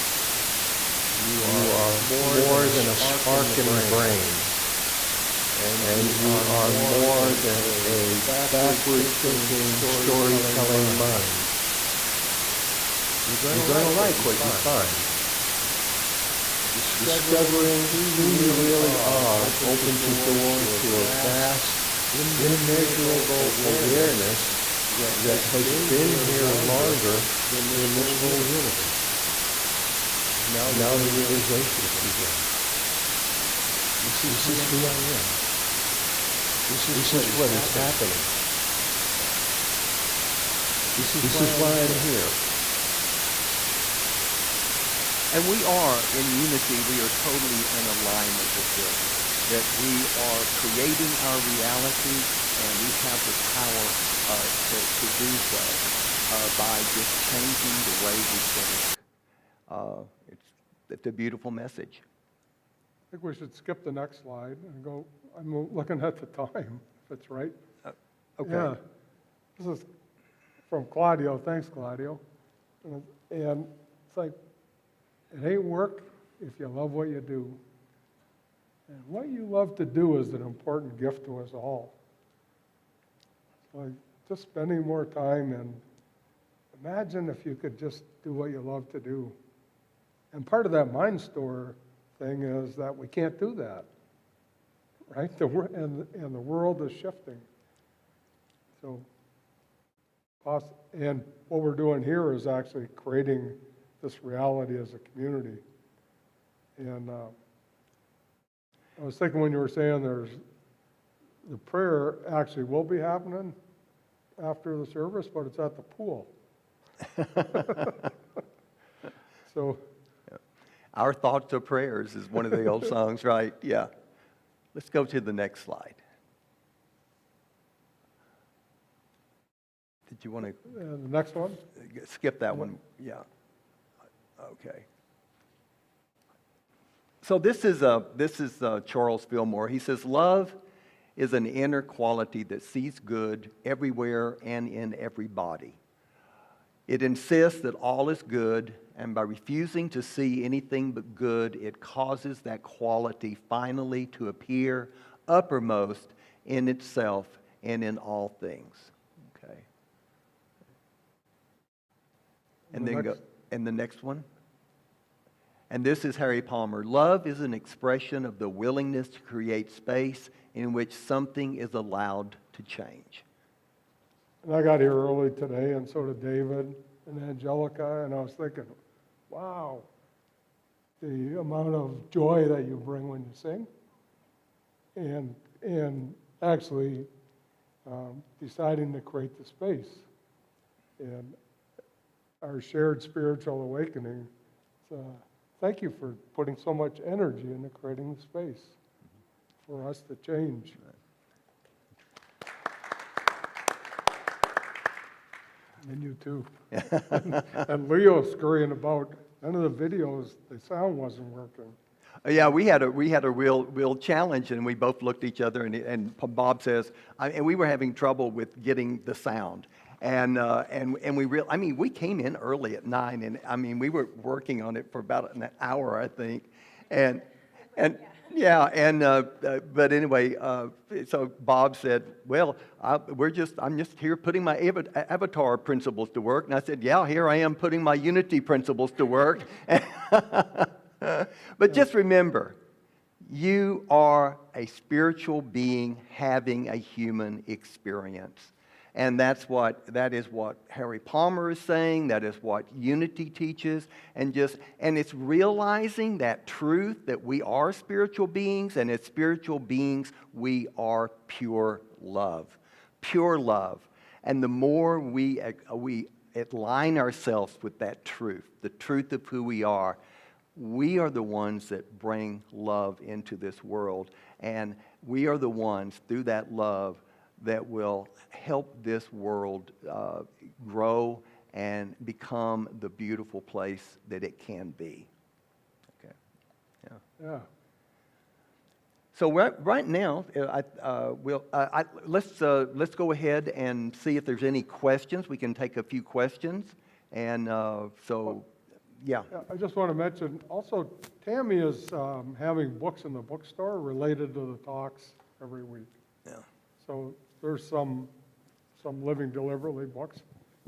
F: You are more than a spark in the brain. And you are more than a backward-thinking, storytelling mind. You're going to like what you find. Discovering who you really are opens the door to a vast, immeasurable awareness that has been here longer than this whole universe. Now the realization begins. This is who I am. This is what is happening. This is why I'm here.
B: And we are in unity, we are totally in alignment with this, that we are creating our reality, and we have the power to do so by just changing the way we think. It's a beautiful message.
E: I think we should skip the next slide and go. I'm looking at the time, if it's right.
B: Okay.
E: Yeah. This is from Claudio. Thanks, Claudio. And it's like, it ain't work if you love what you do. And what you love to do is an important gift to us all. Like just spending more time, and imagine if you could just do what you love to do. And part of that mind store thing is that we can't do that, right? And the world is shifting. So, and what we're doing here is actually creating this reality as a community. And I was thinking when you were saying the prayer actually will be happening after the service, but it's at the pool. So,
B: Our thoughts are prayers is one of the old songs, right? Yeah. Let's go to the next slide. Did you want to
E: the next one?
B: skip that one? Yeah. Okay. So this is Charles Fillmore. He says, love is an inner quality that sees good everywhere and in everybody. It insists that all is good, and by refusing to see anything but good, it causes that quality finally to appear uppermost in itself and in all things. Okay. And the next one. And this is Harry Palmer. Love is an expression of the willingness to create space in which something is allowed to change.
E: And I got here early today, and so did David and Angelica, and I was thinking, wow, the amount of joy that you bring when you sing, and actually deciding to create the space. And our shared spiritual awakening, thank you for putting so much energy into creating the space for us to change. And you too. And Leo scurrying about. None of the videos, the sound wasn't working.
B: Yeah, we had a real challenge, and we both looked at each other, and Bob says, and we were having trouble with getting the sound, and we came in early at 9, and we were working on it for about an hour, I think, but anyway, so Bob said, well, I'm just here putting my avatar principles to work. And I said, yeah, here I am putting my unity principles to work. But just remember, you are a spiritual being having a human experience. And that is what Harry Palmer is saying. That is what unity teaches. And it's realizing that truth that we are spiritual beings, and as spiritual beings, we are pure love. Pure love. And the more we align ourselves with that truth, the truth of who we are the ones that bring love into this world. And we are the ones, through that love, that will help this world grow and become the beautiful place that it can be. Okay.
E: Yeah.
B: So right now, let's go ahead and see if there's any questions. We can take a few questions, and yeah.
E: I just want to mention also, Tammy is having books in the bookstore related to the talks every week.
B: Yeah.
E: So there's some Living Deliberately books.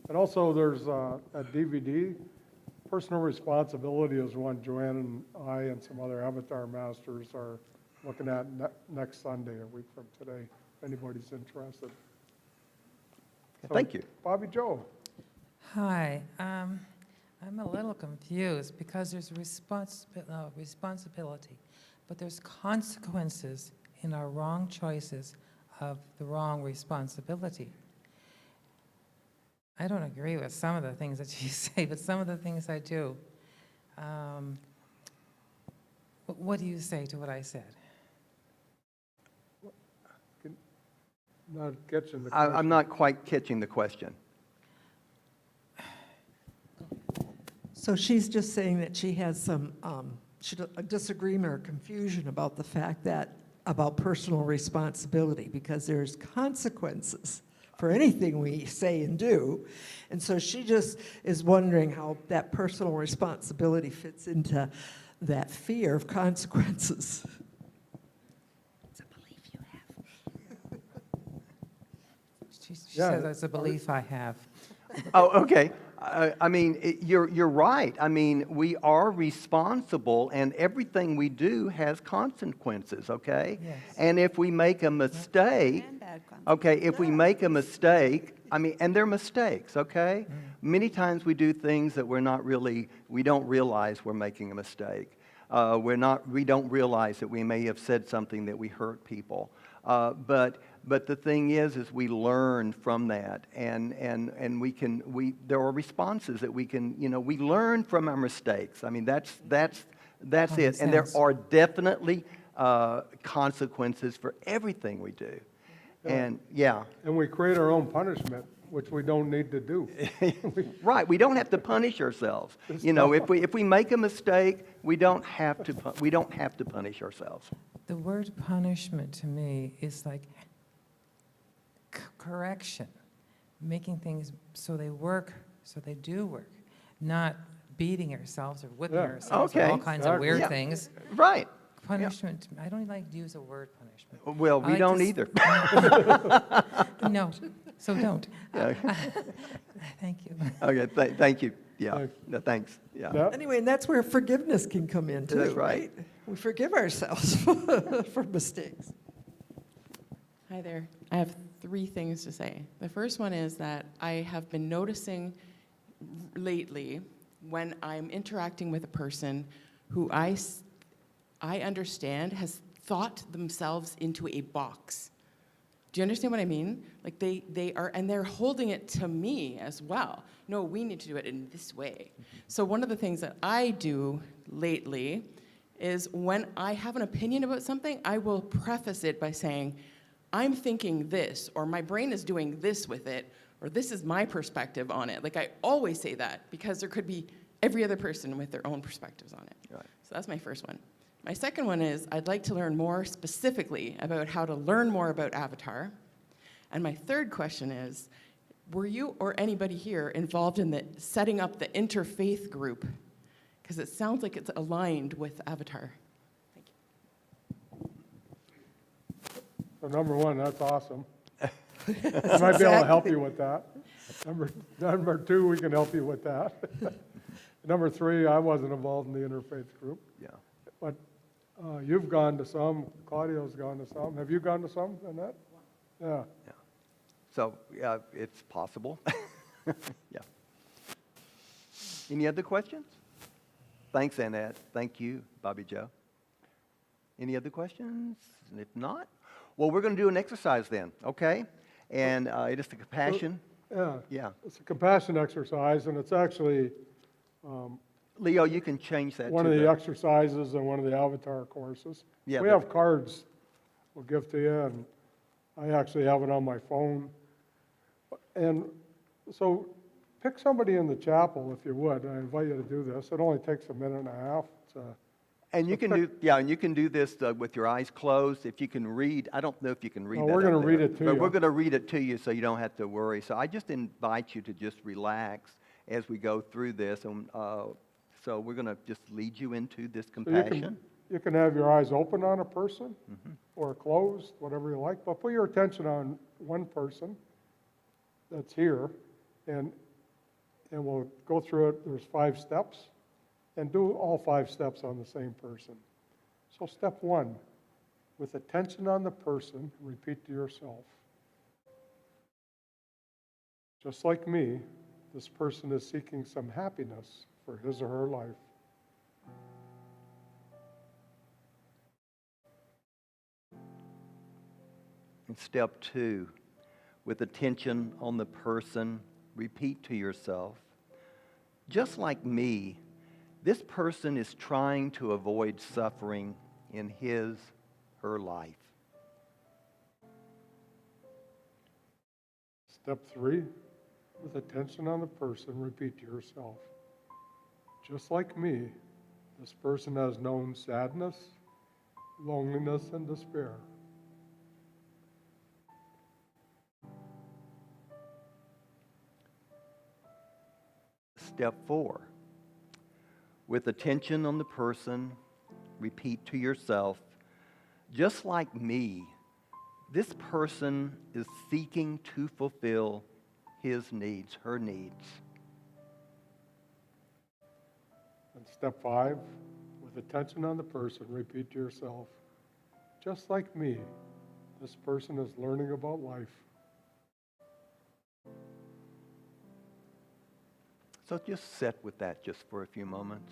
E: And also there's a DVD. Personal Responsibility is one Joanne and I and some other Avatar Masters are looking at next Sunday, a week from today, if anybody's interested. So,
B: Thank you.
E: Bobby Joe.
G: Hi. I'm a little confused because there's responsibility, but there's consequences in our wrong choices of the wrong responsibility. I don't agree with some of the things that you say, but some of the things I do. What do you say to what I said?
E: Not catching the question.
B: I'm not quite catching the question.
A: So she's just saying that she has some a disagreement or confusion about the fact that about personal responsibility, because there's consequences for anything we say and do. And so she just is wondering how that personal responsibility fits into that fear of consequences.
G: She
E: Yeah,
G: says that's a belief I have.
B: Oh, okay. I mean, you're right. I mean, we are responsible, and everything we do has consequences, okay?
G: Yes.
B: And if we make a mistake,
C: And bad consequences.
B: okay, if we make a mistake, I mean, and they're mistakes, okay? Many times we do things that we don't realize we're making a mistake. We don't realize that we may have said something that we hurt people. But the thing is we learn from that, and there are responses that we can, we learn from our mistakes. I mean, that's it. And there
G: sense.
B: are definitely consequences for everything we do. And yeah,
E: And we create our own punishment, which we don't need to do.
B: right. We don't have to punish ourselves. If we make a mistake, we don't have to punish ourselves.
G: The word punishment to me is like correction, making things so they work, so they do work, not beating ourselves or whipping
E: Yeah.
G: ourselves
B: Okay.
G: or all kinds of weird
B: Yeah.
G: things.
B: Right.
G: Punishment, I don't like to use the word punishment.
B: Well,
G: I
B: we
G: like
B: don't
G: to
B: either.
G: No, so don't.
B: Yeah.
G: Thank you.
B: Okay, thank you. Yeah,
E: Thanks.
B: no, thanks. Yeah.
E: Yeah.
A: Anyway, and that's where forgiveness can come in too,
B: That's right.
A: We forgive ourselves for mistakes.
H: Hi there. I have 3 things to say. The first one is that I have been noticing lately when I'm interacting with a person who I understand has thought themselves into a box. Do you understand what I mean? Like they are, and they're holding it to me as well. No, we need to do it in this way. So one of the things that I do lately is when I have an opinion about something, I will preface it by saying, I'm thinking this, or my brain is doing this with it, or this is my perspective on it. Like I always say that because there could be every other person with their own perspectives on it.
B: Right.
H: So that's my first one. My second one is I'd like to learn more specifically about how to learn more about Avatar. And my third question is, were you or anybody here involved in the setting up the interfaith group? Because it sounds like it's aligned with Avatar. Thank you.
E: So number one, that's awesome. I might be able to help you with that. Number 2, we can help you with that. Number 3, I wasn't involved in the interfaith group,
B: Yeah.
E: but you've gone to some, Claudio's gone to some. Have you gone to some, Annette? Yeah.
B: So, yeah, it's possible. Yeah. Any other questions? Thanks, Annette. Thank you, Bobby Joe. Any other questions? And if not, well, we're going to do an exercise then, okay? And it is the compassion.
E: Yeah.
B: Yeah.
E: It's a compassion exercise, and it's actually
B: Leo, you can change that
E: one
B: to
E: of the exercises in one of the Avatar courses.
B: Yeah,
E: We
B: the-
E: have cards we'll give to you, and I actually have it on my phone. And so pick somebody in the chapel, if you would. I invite you to do this. It only takes a minute and a half. It's
B: And you can do, yeah, and you can do this with your eyes closed. If you can read, I don't know if you can read
E: No,
B: that
E: we're
B: up
E: gonna read
B: there,
E: it to
B: but
E: you.
B: we're going to read it to you so you don't have to worry. So I just invite you to just relax as we go through this. And so we're going to just lead you into this
E: So
B: compassion.
E: you can have your eyes open on a person or closed, whatever you like, but put your attention on one person that's here, and we'll go through it. There's 5 steps, and do all 5 steps on the same person. So step 1, with attention on the person, repeat to yourself. Just like me, this person is seeking some happiness for his or her life.
B: And step 2, with attention on the person, repeat to yourself, just like me, this person is trying to avoid suffering in his, her life.
E: Step 3, with attention on the person, repeat to yourself. Just like me, this person has known sadness, loneliness, and despair.
B: Step 4, with attention on the person, repeat to yourself, just like me, this person is seeking to fulfill his needs, her needs.
E: And step 5, with attention on the person, repeat to yourself, just like me, this person is learning about life.
B: So just sit with that just for a few moments.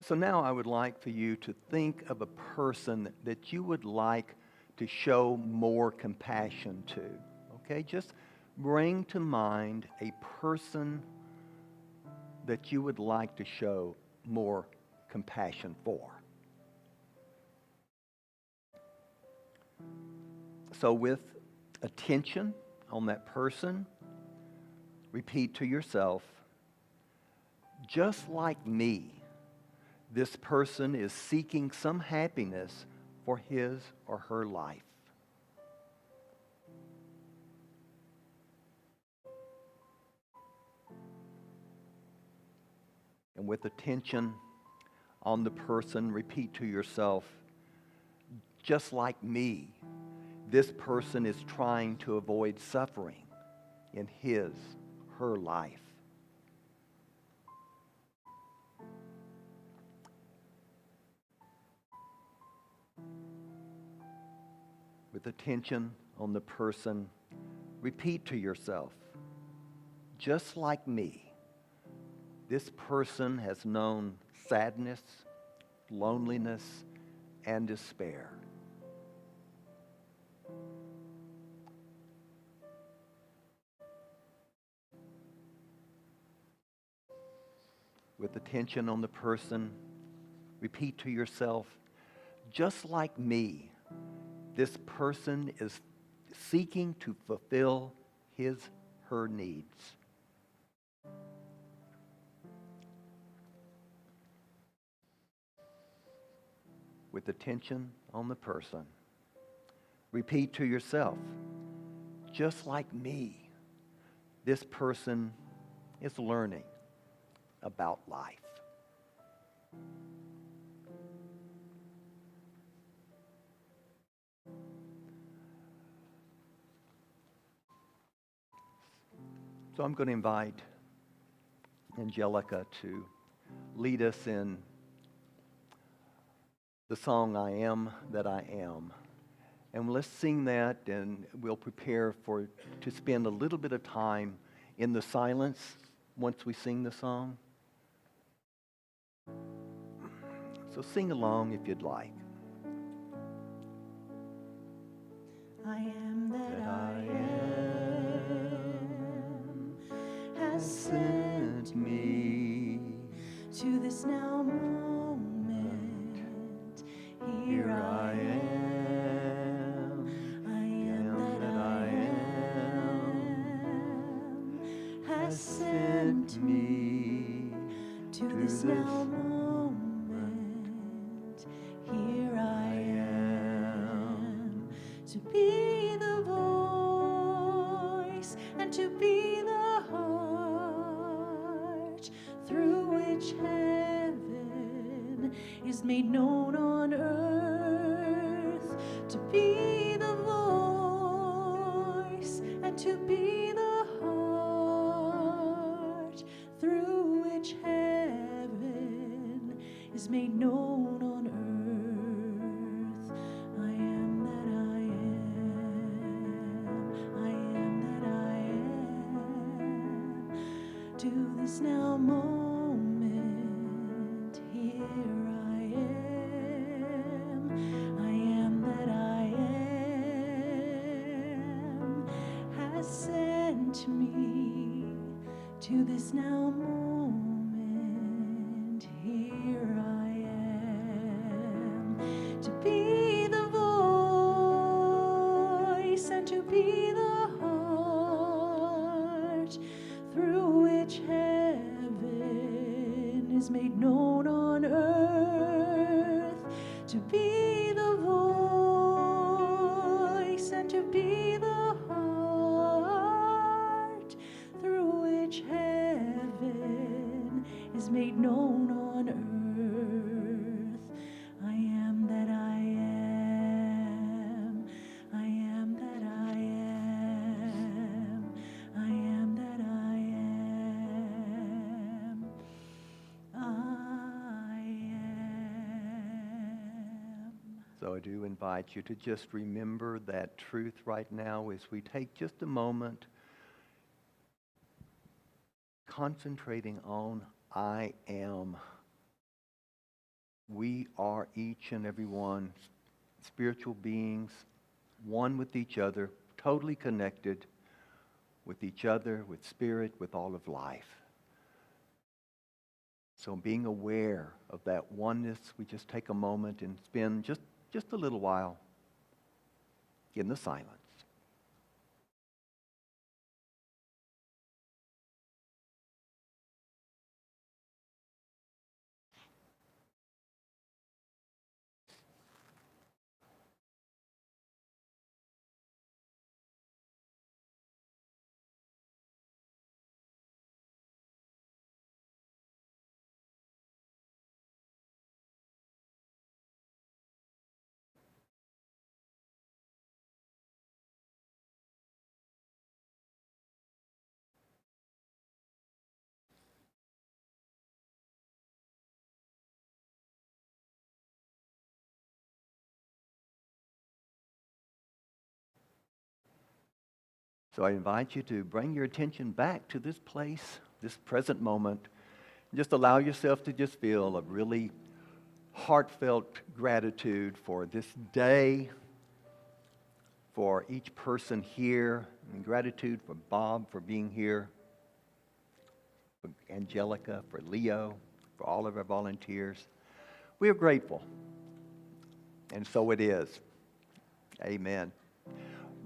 B: So now I would like for you to think of a person that you would like to show more compassion to. Okay, just bring to mind a person that you would like to show more compassion for. So with attention on that person, repeat to yourself, just like me, this person is seeking some happiness for his or her life. And with attention on the person, repeat to yourself, just like me, this person is trying to avoid suffering in his, her life. With attention on the person, repeat to yourself, just like me, this person has known sadness, loneliness, and despair. With attention on the person, repeat to yourself, just like me, this person is seeking to fulfill his, her needs. With attention on the person, repeat to yourself, just like me, this person is learning about life. So I'm going to invite Angelica to lead us in the song, I Am That I Am. And let's sing that, and we'll prepare to spend a little bit of time in the silence once we sing the song. So sing along if you'd like.
C: I am that I am has sent me to this now moment. Here I am. I am that I am has sent me to this now moment. Here I am to be the voice and to be the heart through which heaven is made known on earth. To be the voice and to be the heart through which heaven is made known on earth. I am that I am. I am that I am. To this now moment, here I am. I am that I am has sent me to this now moment. Here I am to be the voice and to be the heart through which heaven is made known on earth. To be the voice and to be the heart through
B: I do invite you to just remember that truth right now as we take just a moment concentrating on I am. We are each and every one spiritual beings, one with each other, totally connected with each other, with spirit, with all of life. So being aware of that oneness, we just take a moment and spend just a little while in the silence. So I invite you to bring your attention back to this place, this present moment. Just allow yourself to just feel a really heartfelt gratitude for this day, for each person here, and gratitude for Bob for being here, for Angelica, for Leo, for all of our volunteers. We are grateful, and so it is. Amen.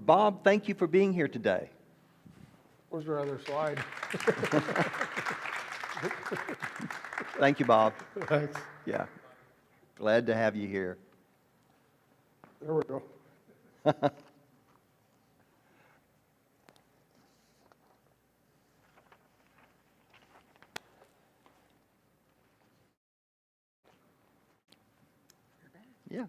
B: Bob, thank you for being here today.
E: Where's your other slide?
B: Thank you, Bob.
E: Thanks.
B: Yeah. Glad to have you here.
E: There we go.
B: Yeah.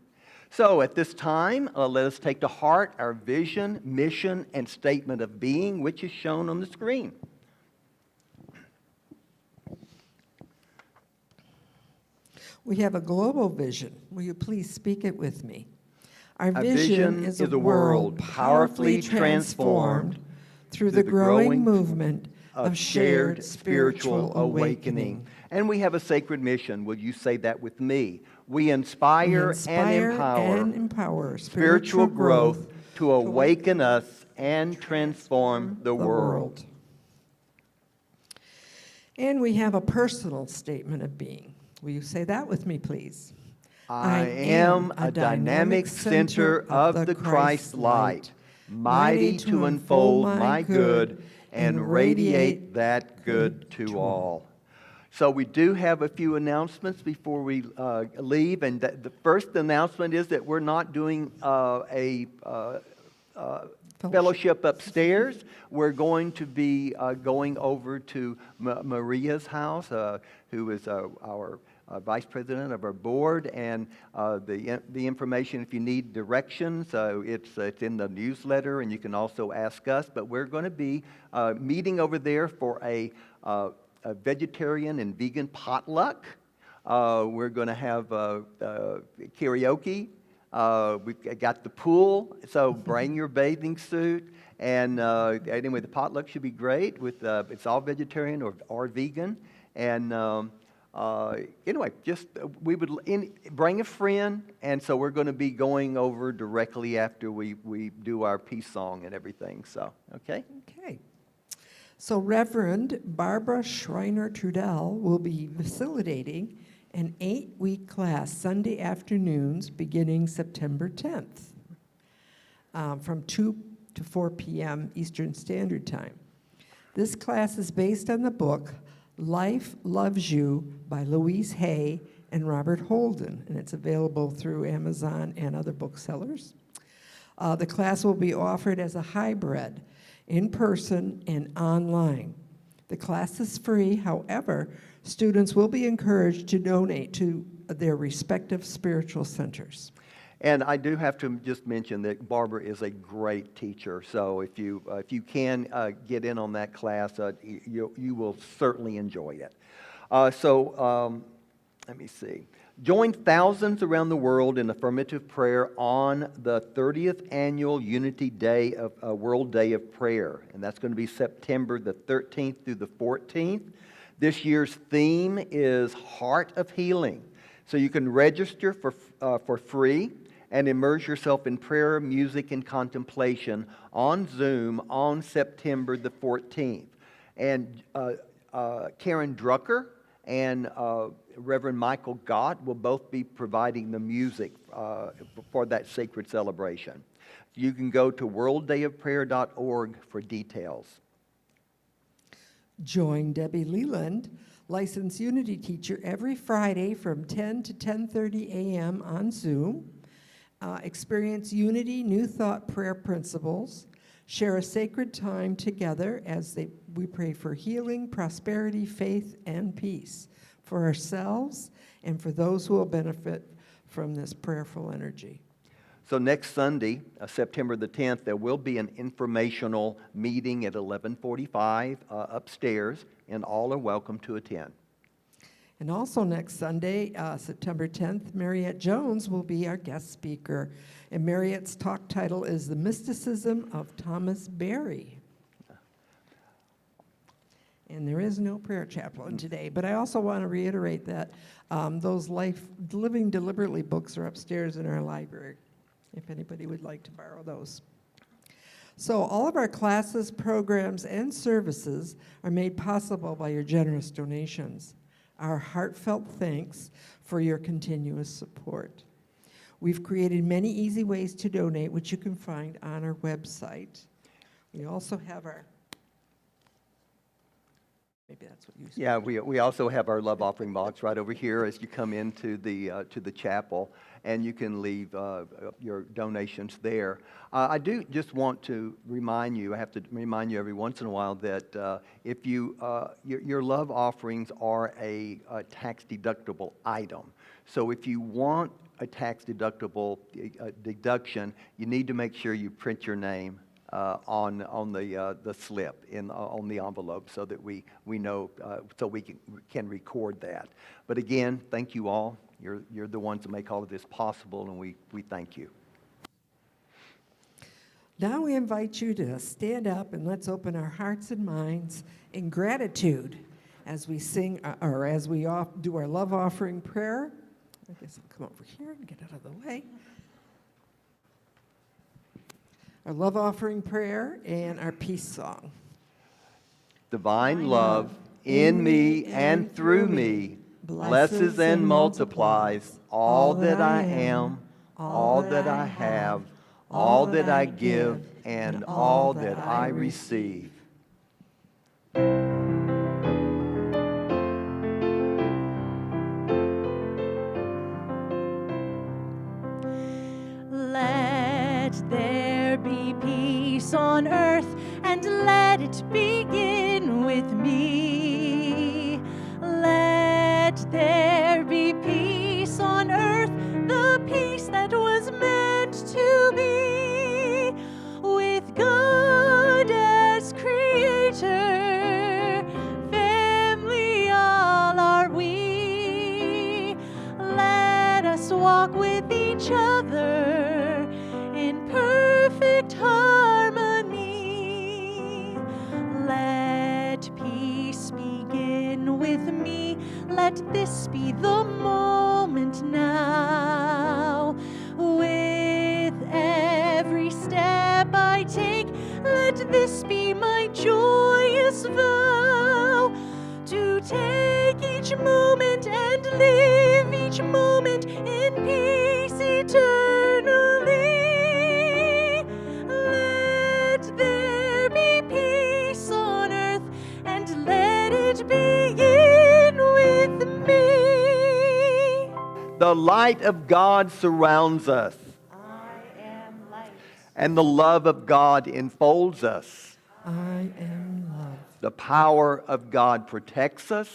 B: So at this time, let us take to heart our vision, mission, and statement of being, which is shown on the screen.
A: We have a global vision. Will you please speak it with me? Our
B: Our
A: vision is a world powerfully transformed through the growing movement of shared spiritual awakening.
B: And we have a sacred mission. Will you say that with me? We inspire and empower spiritual growth to awaken us and transform the world.
A: And we have a personal statement of being. Will you say that with me, please?
B: I am a dynamic center of the Christ light, mighty to unfold my good and radiate that good to all. So we do have a few announcements before we leave, and the first announcement is that we're not doing a fellowship upstairs. We're going to be going over to Maria's house, who is our vice president of our board, and the information, if you need directions, it's in the newsletter, and you can also ask us. But we're going to be meeting over there for a vegetarian and vegan potluck. We're going to have karaoke. We've got the pool, so bring your bathing suit. And anyway, the potluck should be great. With it's all vegetarian or vegan. And anyway, just we would bring a friend. And so we're going to be going over directly after we do our peace song and everything. So, okay?
A: Okay. So Reverend Barbara Schreiner-Trudell will be facilitating an 8-week class Sunday afternoons beginning September 10th from 2 to 4 p.m. Eastern Standard Time. This class is based on the book Life Loves You by Louise Hay and Robert Holden, and it's available through Amazon and other booksellers. The class will be offered as a hybrid, in person and online. The class is free. However, students will be encouraged to donate to their respective spiritual centers.
B: And I do have to just mention that Barbara is a great teacher. So if you can get in on that class, you will certainly enjoy it. Let me see. Join thousands around the world in affirmative prayer on the 30th annual Unity Day of World Day of Prayer, and that's going to be September the 13th through the 14th. This year's theme is Heart of Healing, so you can register for free and immerse yourself in prayer, music, and contemplation on Zoom on September the 14th. And Karen Drucker and Reverend Michael Gott will both be providing the music for that sacred celebration. You can go to worlddayofprayer.org for details.
A: Join Debbie Leland, licensed Unity teacher, every Friday from 10 to 10:30 a.m. on Zoom. Experience Unity New Thought prayer principles. Share a sacred time together as we pray for healing, prosperity, faith, and peace for ourselves and for those who will benefit from this prayerful energy.
B: So next Sunday, September the 10th, there will be an informational meeting at 11:45 upstairs, and all are welcome to attend.
A: And also next Sunday, September 10th, Mariette Jones will be our guest speaker. And Mariette's talk title is The Mysticism of Thomas Berry. And there is no prayer chaplain today, but I also want to reiterate that those Living Deliberately books are upstairs in our library, if anybody would like to borrow those. So all of our classes, programs, and services are made possible by your generous donations. Our heartfelt thanks for your continuous support. We've created many easy ways to donate, which you can find on our website. We also have our, maybe that's what you said.
B: Yeah, we also have our love offering box right over here as you come into the chapel, and you can leave your donations there. I do just want to remind you, I have to remind you every once in a while that if you your love offerings are a tax-deductible item. So if you want a tax-deductible deduction, you need to make sure you print your name on the slip on the envelope so that we know so we can record that. But again, thank you all. You're the ones that make all of this possible, and we thank you.
A: Now we invite you to stand up and let's open our hearts and minds in gratitude as we sing or as we do our love offering prayer. I guess I'll come over here and get out of the way. Our love offering prayer and our peace song.
B: Divine love in me and through me blesses and multiplies all that I am, all that I have, all that I give, and all that I receive.
C: Let there be peace on earth, and let it begin with me. Let there be peace on earth, the peace that was meant to be, with God as creator, family all are we. Let us walk with each other in perfect harmony. Let peace begin with me. Let this be the moment now. With every step I take, let this be my joyous vow, to take each moment and live each moment in peace eternally. Let there be peace on earth, and let it begin with me.
B: The light of God surrounds us,
C: I am light.
B: and the love of God enfolds us.
A: I am love.
B: The power of God protects us.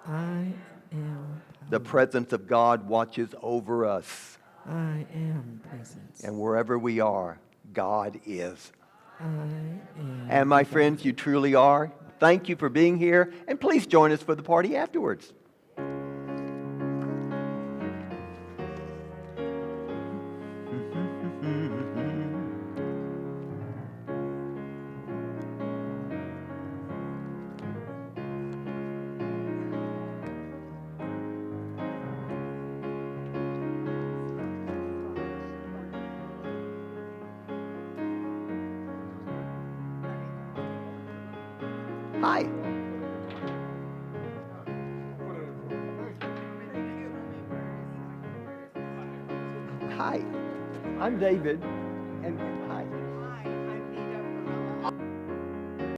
A: I am
B: The presence of God watches over us.
A: I am presence.
B: And wherever we are, God is.
A: I am.
B: And my friends, you truly are. Thank you for being here, and please join us for the party afterwards. Hi. Hi. I'm David.